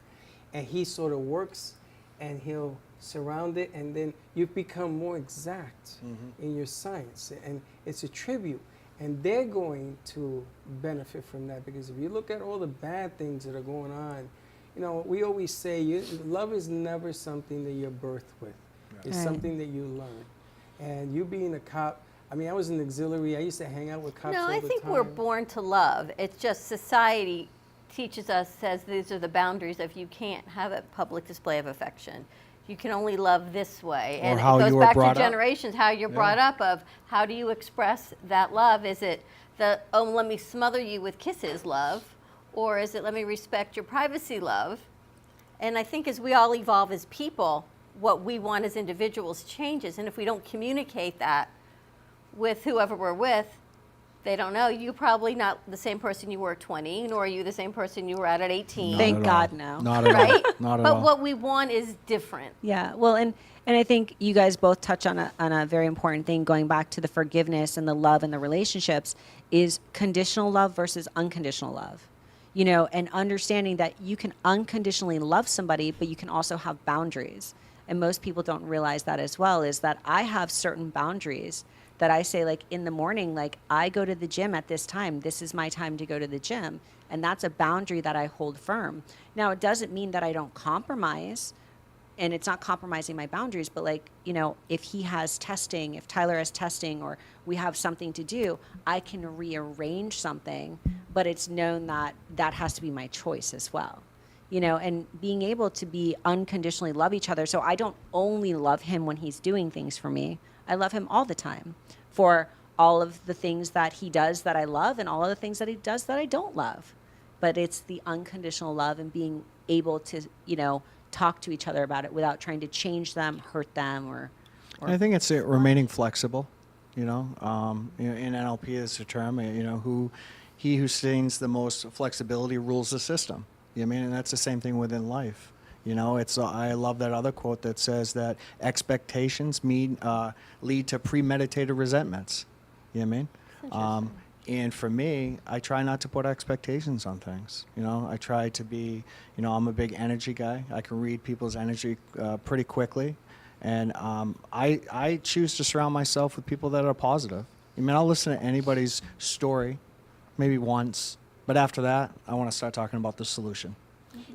and he sort of works and he'll surround it, and then you become more exact in your science. And it's a tribute. And they're going to benefit from that, because if you look at all the bad things that are going on, you know, we always say love is never something that you're birthed with. It's Right. something that you learn. And you being a cop, I mean, I was in the auxiliary. I used to hang out with cops No, all I the think time. we're born to love. It's just society teaches us, says these are the boundaries of you can't have a public display of affection. You can only love this way. Or And how it you goes were back brought to up. generations, how you're Yeah. brought up, of how do you express that love? Is it the, oh, let me smother you with kisses love? Or is it let me respect your privacy love? And I think as we all evolve as people, what we want as individuals changes. And if we don't communicate that with whoever we're with, they don't know. You're probably not the same person you were at 20, nor are you the same person you were at 18. Thank God, no. Not at Right? all. Not at But all. what we want is different. Yeah, well, and I think you guys both touch on a very important thing, going back to the forgiveness and the love and the relationships, is conditional love versus unconditional love. You know, and understanding that you can unconditionally love somebody, but you can also have boundaries. And most people don't realize that as well, is that I have certain boundaries that I say, like in the morning, like I go to the gym at this time. This is my time to go to the gym. And that's a boundary that I hold firm. Now, it doesn't mean that I don't compromise, and it's not compromising my boundaries, but like, you know, if he has testing, if Tyler has testing, or we have something to do, I can rearrange something, but it's known that that has to be my choice as well. You know, and being able to be unconditionally love each other. So I don't only love him when he's doing things for me. I love him all the time for all of the things that he does that I love and all of the things that he does that I don't love. But it's the unconditional love and being able to, you know, talk to each other about it without trying to change them, hurt them, or I think it's remaining flexible. You know, in NLP is a term. You know, he who sustains the most flexibility rules the system. You know what I mean? And that's the same thing within life. You know, it's I love that other quote that says that expectations lead to premeditated resentments. You know what I mean? And for me, I try not to put expectations on things. You know, I try to be, you know, I'm a big energy guy. I can read people's energy pretty quickly. And I choose to surround myself with people that are positive. I mean, I'll listen to anybody's story, maybe once. But after that, I want to start talking about the solution.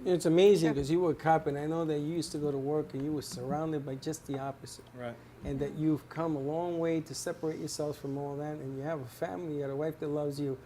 It's amazing because you were a cop, and I know that you used to go to work and you were surrounded by just the opposite. Right. And that you've come a long way to separate yourselves from all that, and you have a family, you have a wife that loves you.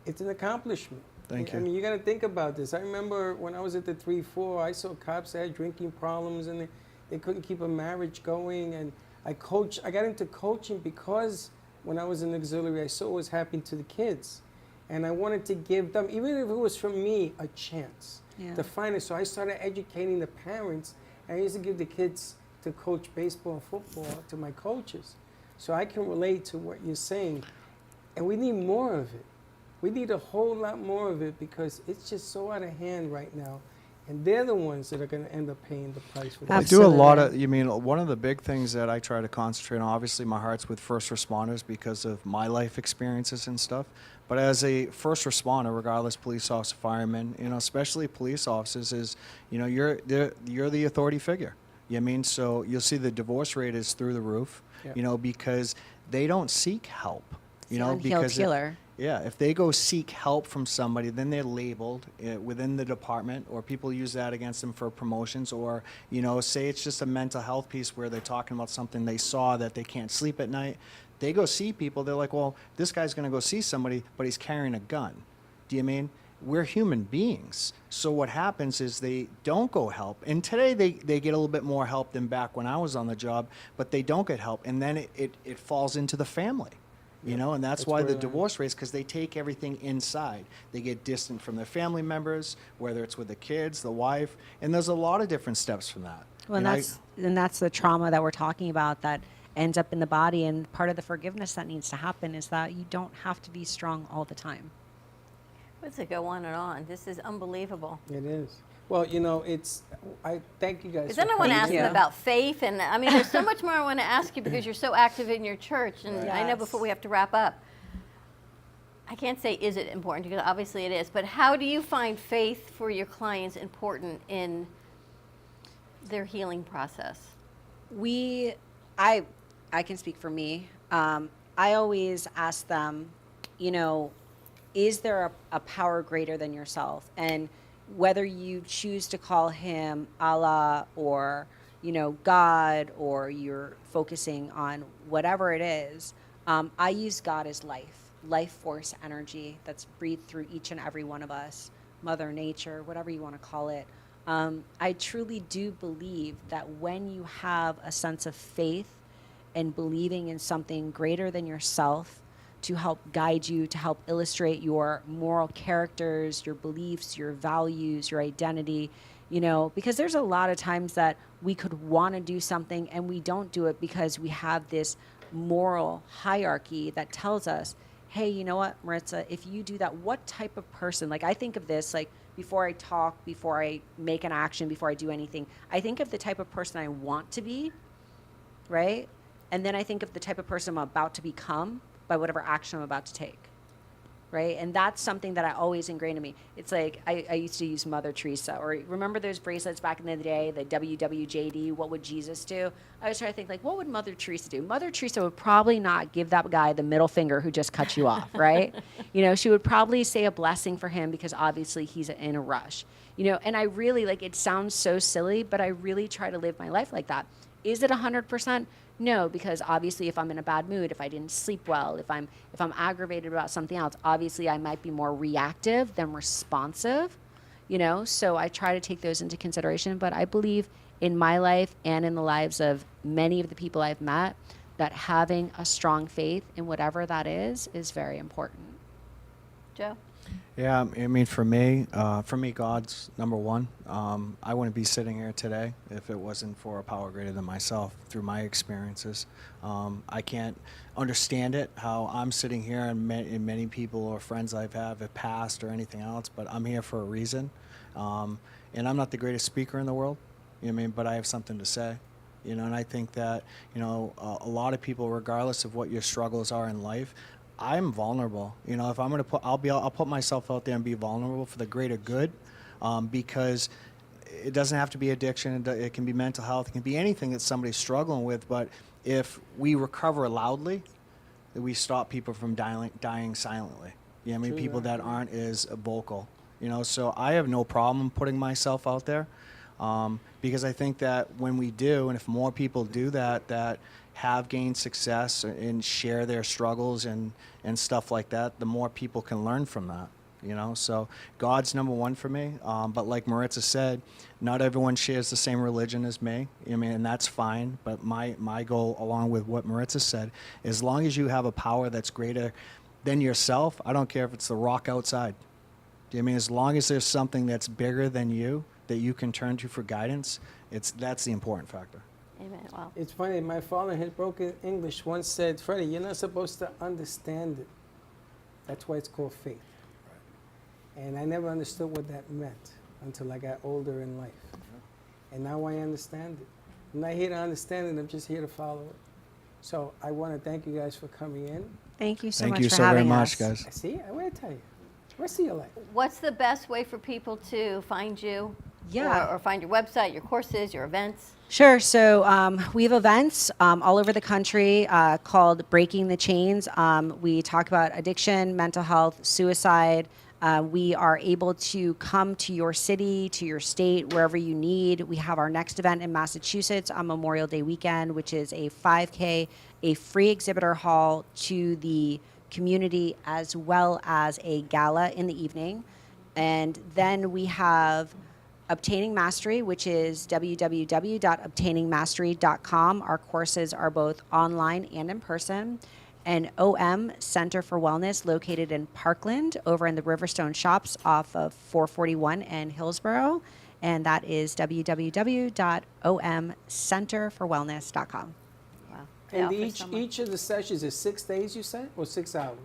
It's an accomplishment. Thank I you. mean, you got to think about this. I remember when I was at the 3-4, I saw cops that had drinking problems, and they couldn't keep a marriage going. And I got into coaching because when I was in auxiliary, I saw what was happening to the kids. And I wanted to give them, even if it was from me, a chance to find it. So I started educating the parents. And I used to give the kids to coach baseball and football to my coaches. So I can relate to what you're saying. And we need more of it. We need a whole lot more of it because it's just so out of hand right now. And they're the ones that are going to end up paying the price for I this. do a lot of, one of the big things that I try to concentrate on, obviously my heart's with first responders because of my life experiences and stuff. But as a first responder, regardless, police officer, fireman, you know, especially police officers, is, you know, you're the authority figure. You know what I mean? So you'll see the divorce rate is through the roof, you know, because they don't seek help. You know, because killer. Yeah, if they go seek help from somebody, then they're labeled within the department, or people use that against them for promotions, or, you know, say it's just a mental health piece where they're talking about something they saw that they can't sleep at night. They go see people, they're like, well, this guy's going to go see somebody, but he's carrying a gun. Do you mean? We're human beings. So what happens is they don't go help. And today they get a little bit more help than back when I was on the job, but they don't get help. And then it falls into the family. You know, and that's why the divorce rates, because they take everything inside. They get distant from their family members, whether it's with the kids, the wife, and there's a lot of different steps from that. Well, and that's the trauma that we're talking about that ends up in the body. And part of the forgiveness that needs to happen is that you don't have to be strong all the time. Does it go on and on? This is unbelievable. It is. Well, you know, I thank you guys. Because then I want to ask you about faith, and I mean, there's so much more I want to ask you because you're so active in your church, and I know before we have to wrap up, I can't say is it important because obviously it is, but how do you find faith for your clients important in their healing process? I can speak for me. I always ask them, you know, is there a power greater than yourself? And whether you choose to call him Allah or, you know, God, or you're focusing on whatever it is, I use God as life force energy that's breathed through each and every one of us. Mother Nature, whatever you want to call it. I truly do believe that when you have a sense of faith and believing in something greater than yourself to help guide you, to help illustrate your moral characters, your beliefs, your values, your identity, you know, because there's a lot of times that we could want to do something and we don't do it because we have this moral hierarchy that tells us, hey, you know what, Maritza, if you do that, what type of person, like I think of this, like before I talk, before I make an action, before I do anything, I think of the type of person I want to be, right? And then I think of the type of person I'm about to become by whatever action I'm about to take, right? And that's something that I always ingrained in me. It's like I used to use Mother Teresa, or remember those bracelets back in the day, the WWJD, what would Jesus do? I was trying to think, like, what would Mother Teresa do? Mother Teresa would probably not give that guy the middle finger who just cut you off, right? You know, she would probably say a blessing for him because obviously he's in a rush. You know, and I really, like, it sounds so silly, but I really try to live my life like that. Is it 100%? No, because obviously if I'm in a bad mood, if I didn't sleep well, if I'm aggravated about something else, obviously I might be more reactive than responsive, you know? So I try to take those into consideration, but I believe in my life and in the lives of many of the people I've met that having a strong faith in whatever that is very important. Joe? Yeah, I mean, for me, God's number one. I wouldn't be sitting here today if it wasn't for a power greater than myself through my experiences. I can't understand it, how I'm sitting here and many people or friends I've have passed or anything else, but I'm here for a reason. And I'm not the greatest speaker in the world, you know what I mean, but I have something to say. You know, and I think that, you know, a lot of people, regardless of what your struggles are in life, I'm vulnerable. You know, if I'm going to I'll put myself out there and be vulnerable for the greater good, because it doesn't have to be addiction. It can be mental health. It can be anything that somebody's struggling with. But if we recover loudly, we stop people from dying silently. You know what I mean? True, People right. that aren't as vocal. You know, so I have no problem putting myself out there, because I think that when we do, and if more people do that have gained success and share their struggles and stuff like that, the more people can learn from that, you know? So God's number one for me. But like Maritza said, not everyone shares the same religion as me. I mean, and that's fine. But my goal, along with what Maritza said, as long as you have a power that's greater than yourself, I don't care if it's the rock outside. I mean, as long as there's something that's bigger than you that you can turn to for guidance, that's the important factor. Amen. Wow. It's funny, my father in his broken English once said, Freddie, you're not supposed to understand it. That's why it's called faith. Right. And I never understood what that meant until I got older in life. And now I understand it. I'm not here to understand it, I'm just here to follow it. So I want to thank you guys for coming in. Thank you so Thank much you for so very having much, us. guys. See, I want to tell you. Rest of your life. What's the best way for people to find you? Yeah. Or find your website, your courses, your events? Sure. So we have events all over the country called Breaking the Chains. We talk about addiction, mental health, suicide. We are able to come to your city, to your state, wherever you need. We have our next event in Massachusetts on Memorial Day weekend, which is a 5K, a free exhibitor hall to the community, as well as a gala in the evening. And then we have Obtaining Mastery, which is www.obtainingmastery.com. Our courses are both online and in person. And OM Center for Wellness, located in Parkland, over in the Riverstone Shops off of 441 and Hillsborough. And that is www.omcenterforwellness.com. Wow. And each of the sessions is 6 days, you said, or 6 hours?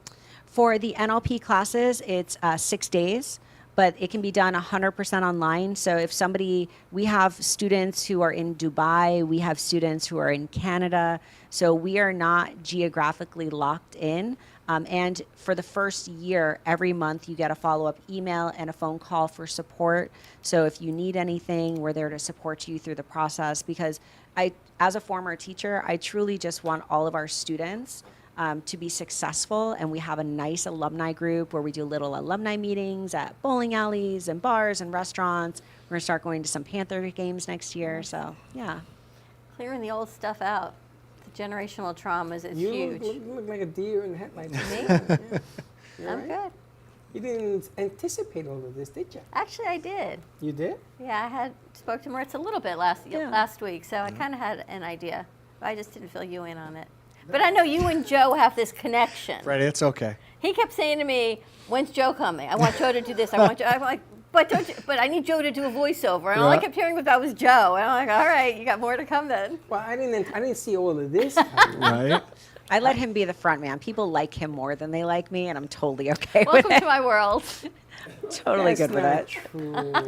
For the NLP classes, it's 6 days, but it can be done 100% online. So if we have students who are in Dubai, we have students who are in Canada, so we are not geographically locked in. And for the first year, every month you get a follow-up email and a phone call for support. So if you need anything, we're there to support you through the process, because as a former teacher, I truly just want all of our students to be successful, and we have a nice alumni group where we do little alumni meetings at bowling alleys and bars and restaurants. We're going to start going to some Panther games next year, so yeah. Clearing the old stuff out. The generational traumas is huge. You look like a deer in the headlights. Me? You're I'm right. good. You didn't anticipate all of this, did you? Actually, I did. You did? Yeah, I spoke to Maritza a little bit last week, so I kind of had an idea. I just didn't fill you in on it. But I know you and Joe have this connection. Freddie, it's okay. He kept saying to me, "When's Joe coming? I want Joe to do this. I want Joe." I'm like, "But I need Joe to do a voiceover." And all I kept hearing about was Joe. And I'm like, "All right, you got more to come then." Well, I didn't see all of this. Right. I let him be the front man. People like him more than they like me, and I'm totally okay with Welcome it. to my world. Totally good with it.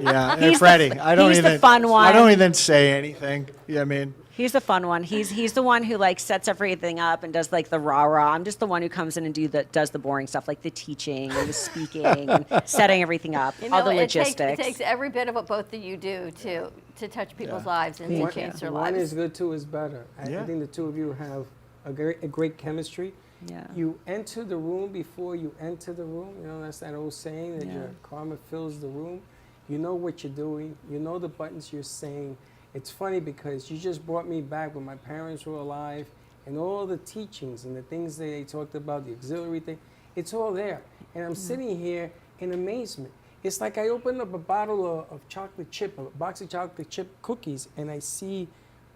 Yeah, He's and Freddie, the, I don't he's even. the fun one. I don't even say anything. Yeah, I mean. He's the fun one. He's the one who like sets everything up and does like the rah-rah. I'm just the one who comes in and does the boring stuff like the teaching and the speaking and setting everything up, You know, all the it logistics. takes every bit of what both of you do to touch people's lives and to change their One lives. is good, two is better. I think the two of you have a great chemistry. Yeah. You enter the room before you enter the room. You know, that's that old saying that your karma fills the room. You know what you're doing. You know the buttons you're saying. It's funny because you just brought me back when my parents were alive and all the teachings and the things they talked about, the auxiliary thing. It's all there. And I'm sitting here in amazement. It's like I opened up a bottle of chocolate chip, a box of chocolate chip cookies, and I see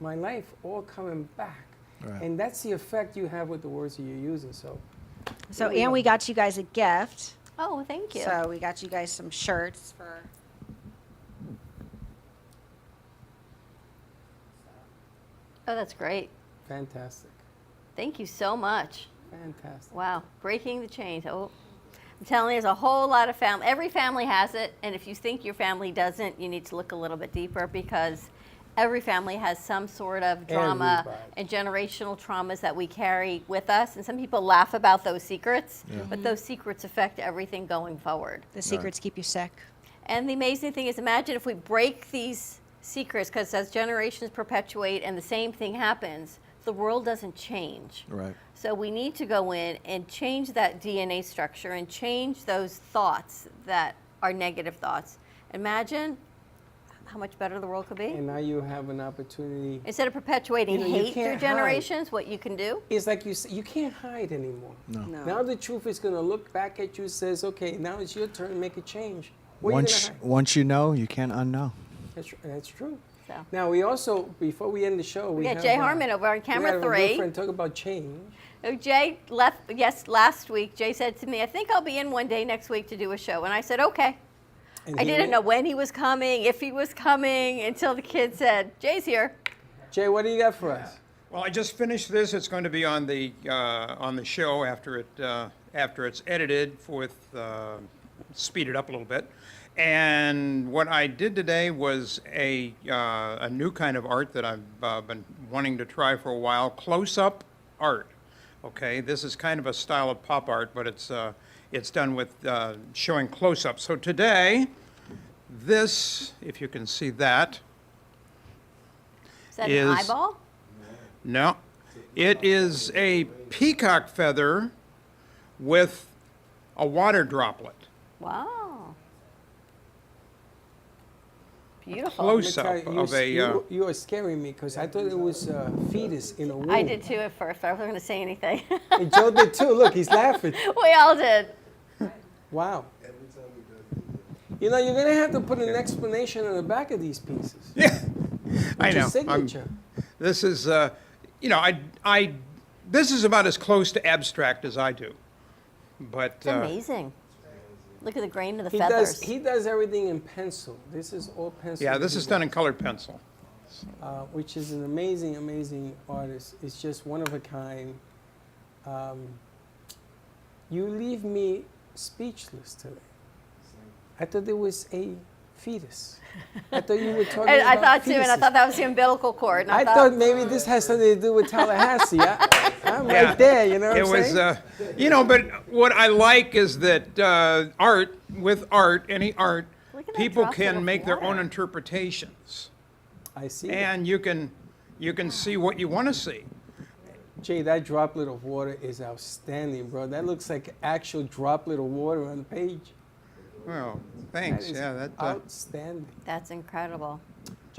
my life all coming back. Right. And that's the effect you have with the words that you're using. So And we got you guys a gift. Oh, thank you. So we got you guys some shirts for. Oh, that's great. Fantastic. Thank you so much. Fantastic. Wow, breaking the chains. Oh, I'm telling you, there's a whole lot of family. Every family has it, and if you think your family doesn't, you need to look a little bit deeper because every family has some sort of drama and generational traumas that we carry with us. And some people laugh about those secrets, but those secrets affect everything going forward. The secrets keep you sick. And the amazing thing is, imagine if we break these secrets, because as generations perpetuate and the same thing happens, the world doesn't change. Right. So we need to go in and change that DNA structure and change those thoughts that are negative thoughts. Imagine how much better the world could be. And now you have an opportunity. Instead of perpetuating You know, you hate through can't generations, what you can do. It's like you can't hide anymore. No. Now the truth is going to look back at you and says, okay, now it's your turn to make a change. What are you gonna hide? Once you know, you can't unknow. That's true. So. Now we also, before we end the show, We got have, Jay Harmon over on camera we have a 3. good friend talk about change. Oh, Jay left, last week. Jay said to me, I think I'll be in one day next week to do a show. And I said, okay. And I he didn't went. know when he was coming, if he was coming, until the kid said, Jay's here. Jay, what do you got for us? Well, I just finished this. It's going to be on the show after it's edited with speed it up a little bit. And what I did today was a new kind of art that I've been wanting to try for a while, close-up art. Okay, this is kind of a style of pop art, but it's done with showing close-up. So today, this, if you can see that, Is that an eyeball? No, it is a peacock feather with a water droplet. Wow. Beautiful. Close-up Let me tell you, of a. you are scaring me because I thought it was a fetus in a womb. I did too at first, but I wasn't going to say anything. And Joe did too. Look, he's laughing. We all did. Wow. You know, you're going to have to put an explanation on the back of these pieces. I Your know. signature. This is, this is about as close to abstract as I do. But It's amazing. Look at the grain of the He feathers. he does everything in pencil. This is all pencil. yeah, this is done in colored pencil. Which is an amazing, amazing artist. It's just one of a kind. You leave me speechless today. I thought there was a fetus. I thought you were talking And I about thought too, and I fetuses. thought that was the umbilical cord. And I thought maybe this has something to do with Tallahassee. I'm right there, you know what I'm saying? But what I like is that any art, people can make their own interpretations. I see. And you can see what you want to see. Jay, that droplet of water is outstanding, bro. That looks like actual droplet of water on the page. Well, thanks. That is Yeah, that. outstanding. That's incredible.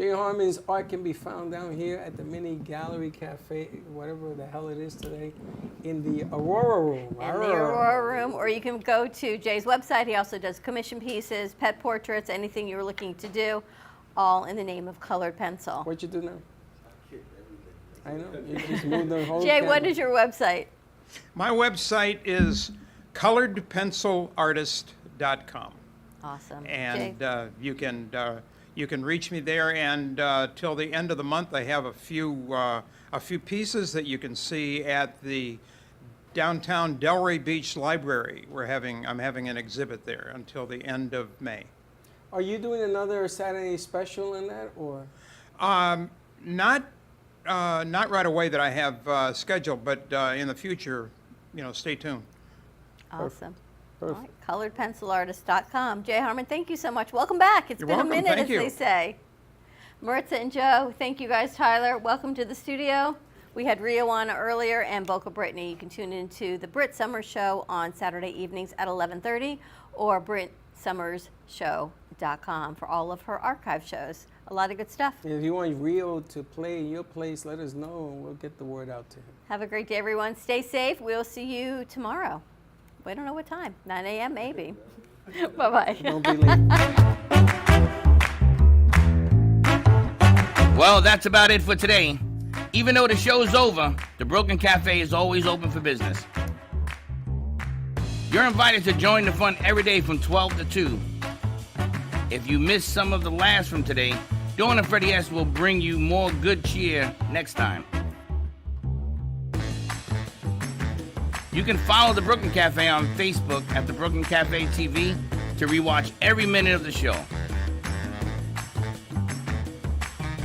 Jay Harmon's art can be found down here at the Mini Gallery Cafe, whatever the hell it is today, in the Aurora Room. In the Aurora Room, or you can go to Jay's website. He also does commission pieces, pet portraits, anything you're looking to do, all in the name of Colored Pencil. What you do now? I know, you just moved the whole Jay, what camera. is your website? My website is coloredpencilartist.com. Awesome. And you can reach me there, and till the end of the month, I have a few pieces that you can see at the downtown Delray Beach Library. I'm having an exhibit there until the end of May. Are you doing another Saturday special in that, or? Not right away that I have scheduled, but in the future, stay tuned. Awesome. Perfect. All right, coloredpencilartist.com. Jay Harmon, thank you so much. Welcome back. It's You're been welcome. a minute, Thank as you. they say. Maritza and Joe, thank you guys. Tyler, welcome to the studio. We had Rio on earlier and Boca Brittany. You can tune into the Brit Summers Show on Saturday evenings at 11:30 or BritSummersShow.com for all of her archive shows. A lot of good stuff. And if you want Rio to play in your place, let us know and we'll get the word out to him. Have a great day, everyone. Stay safe. We'll see you tomorrow. We don't know what time. 9 a.m. maybe. Bye-bye. Don't be late. Well, that's about it for today. Even though the show's over, the Broken Cafe is always open for business. You're invited to join the fun every day from 12 to 2. If you missed some of the laughs from today, Dawn and Freddie S. will bring you more good cheer next time. You can follow the Brooklyn Cafe on Facebook at the Brooklyn Cafe TV to rewatch every minute of the show.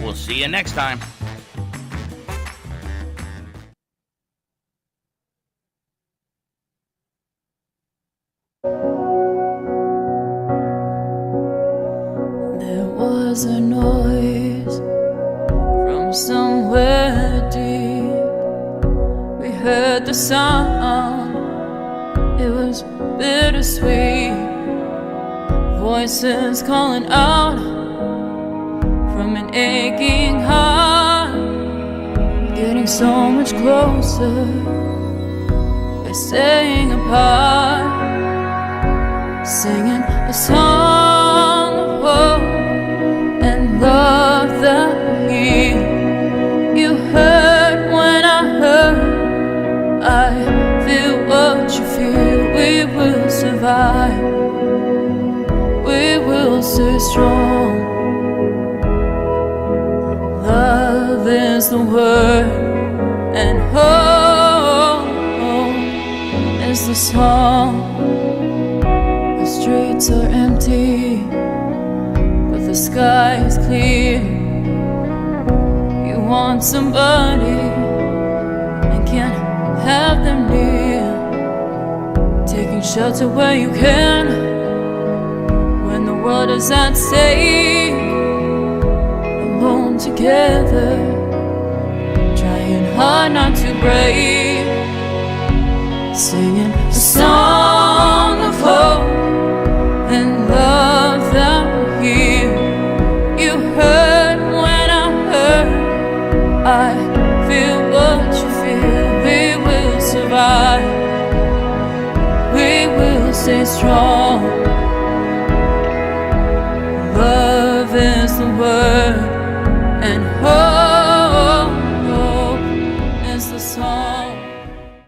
We'll see you next time. There was a noise from somewhere deep. We heard the sound, it was bittersweet. Voices calling out from an aching heart, getting so much closer by staying apart, singing a song of hope and love that healed. You heard when I heard, I feel what you feel. We will survive, we will stay strong. Love is the word, and hope is the song. The streets are empty, but the sky is clear. You want somebody and can't have them near. Taking shelter where you can when the world is at stake. Alone together, trying hard not to break. Singing a song of hope and love that will heal. You heard when I heard, I feel what you feel. We will survive, we will stay strong. Love is the word, and hope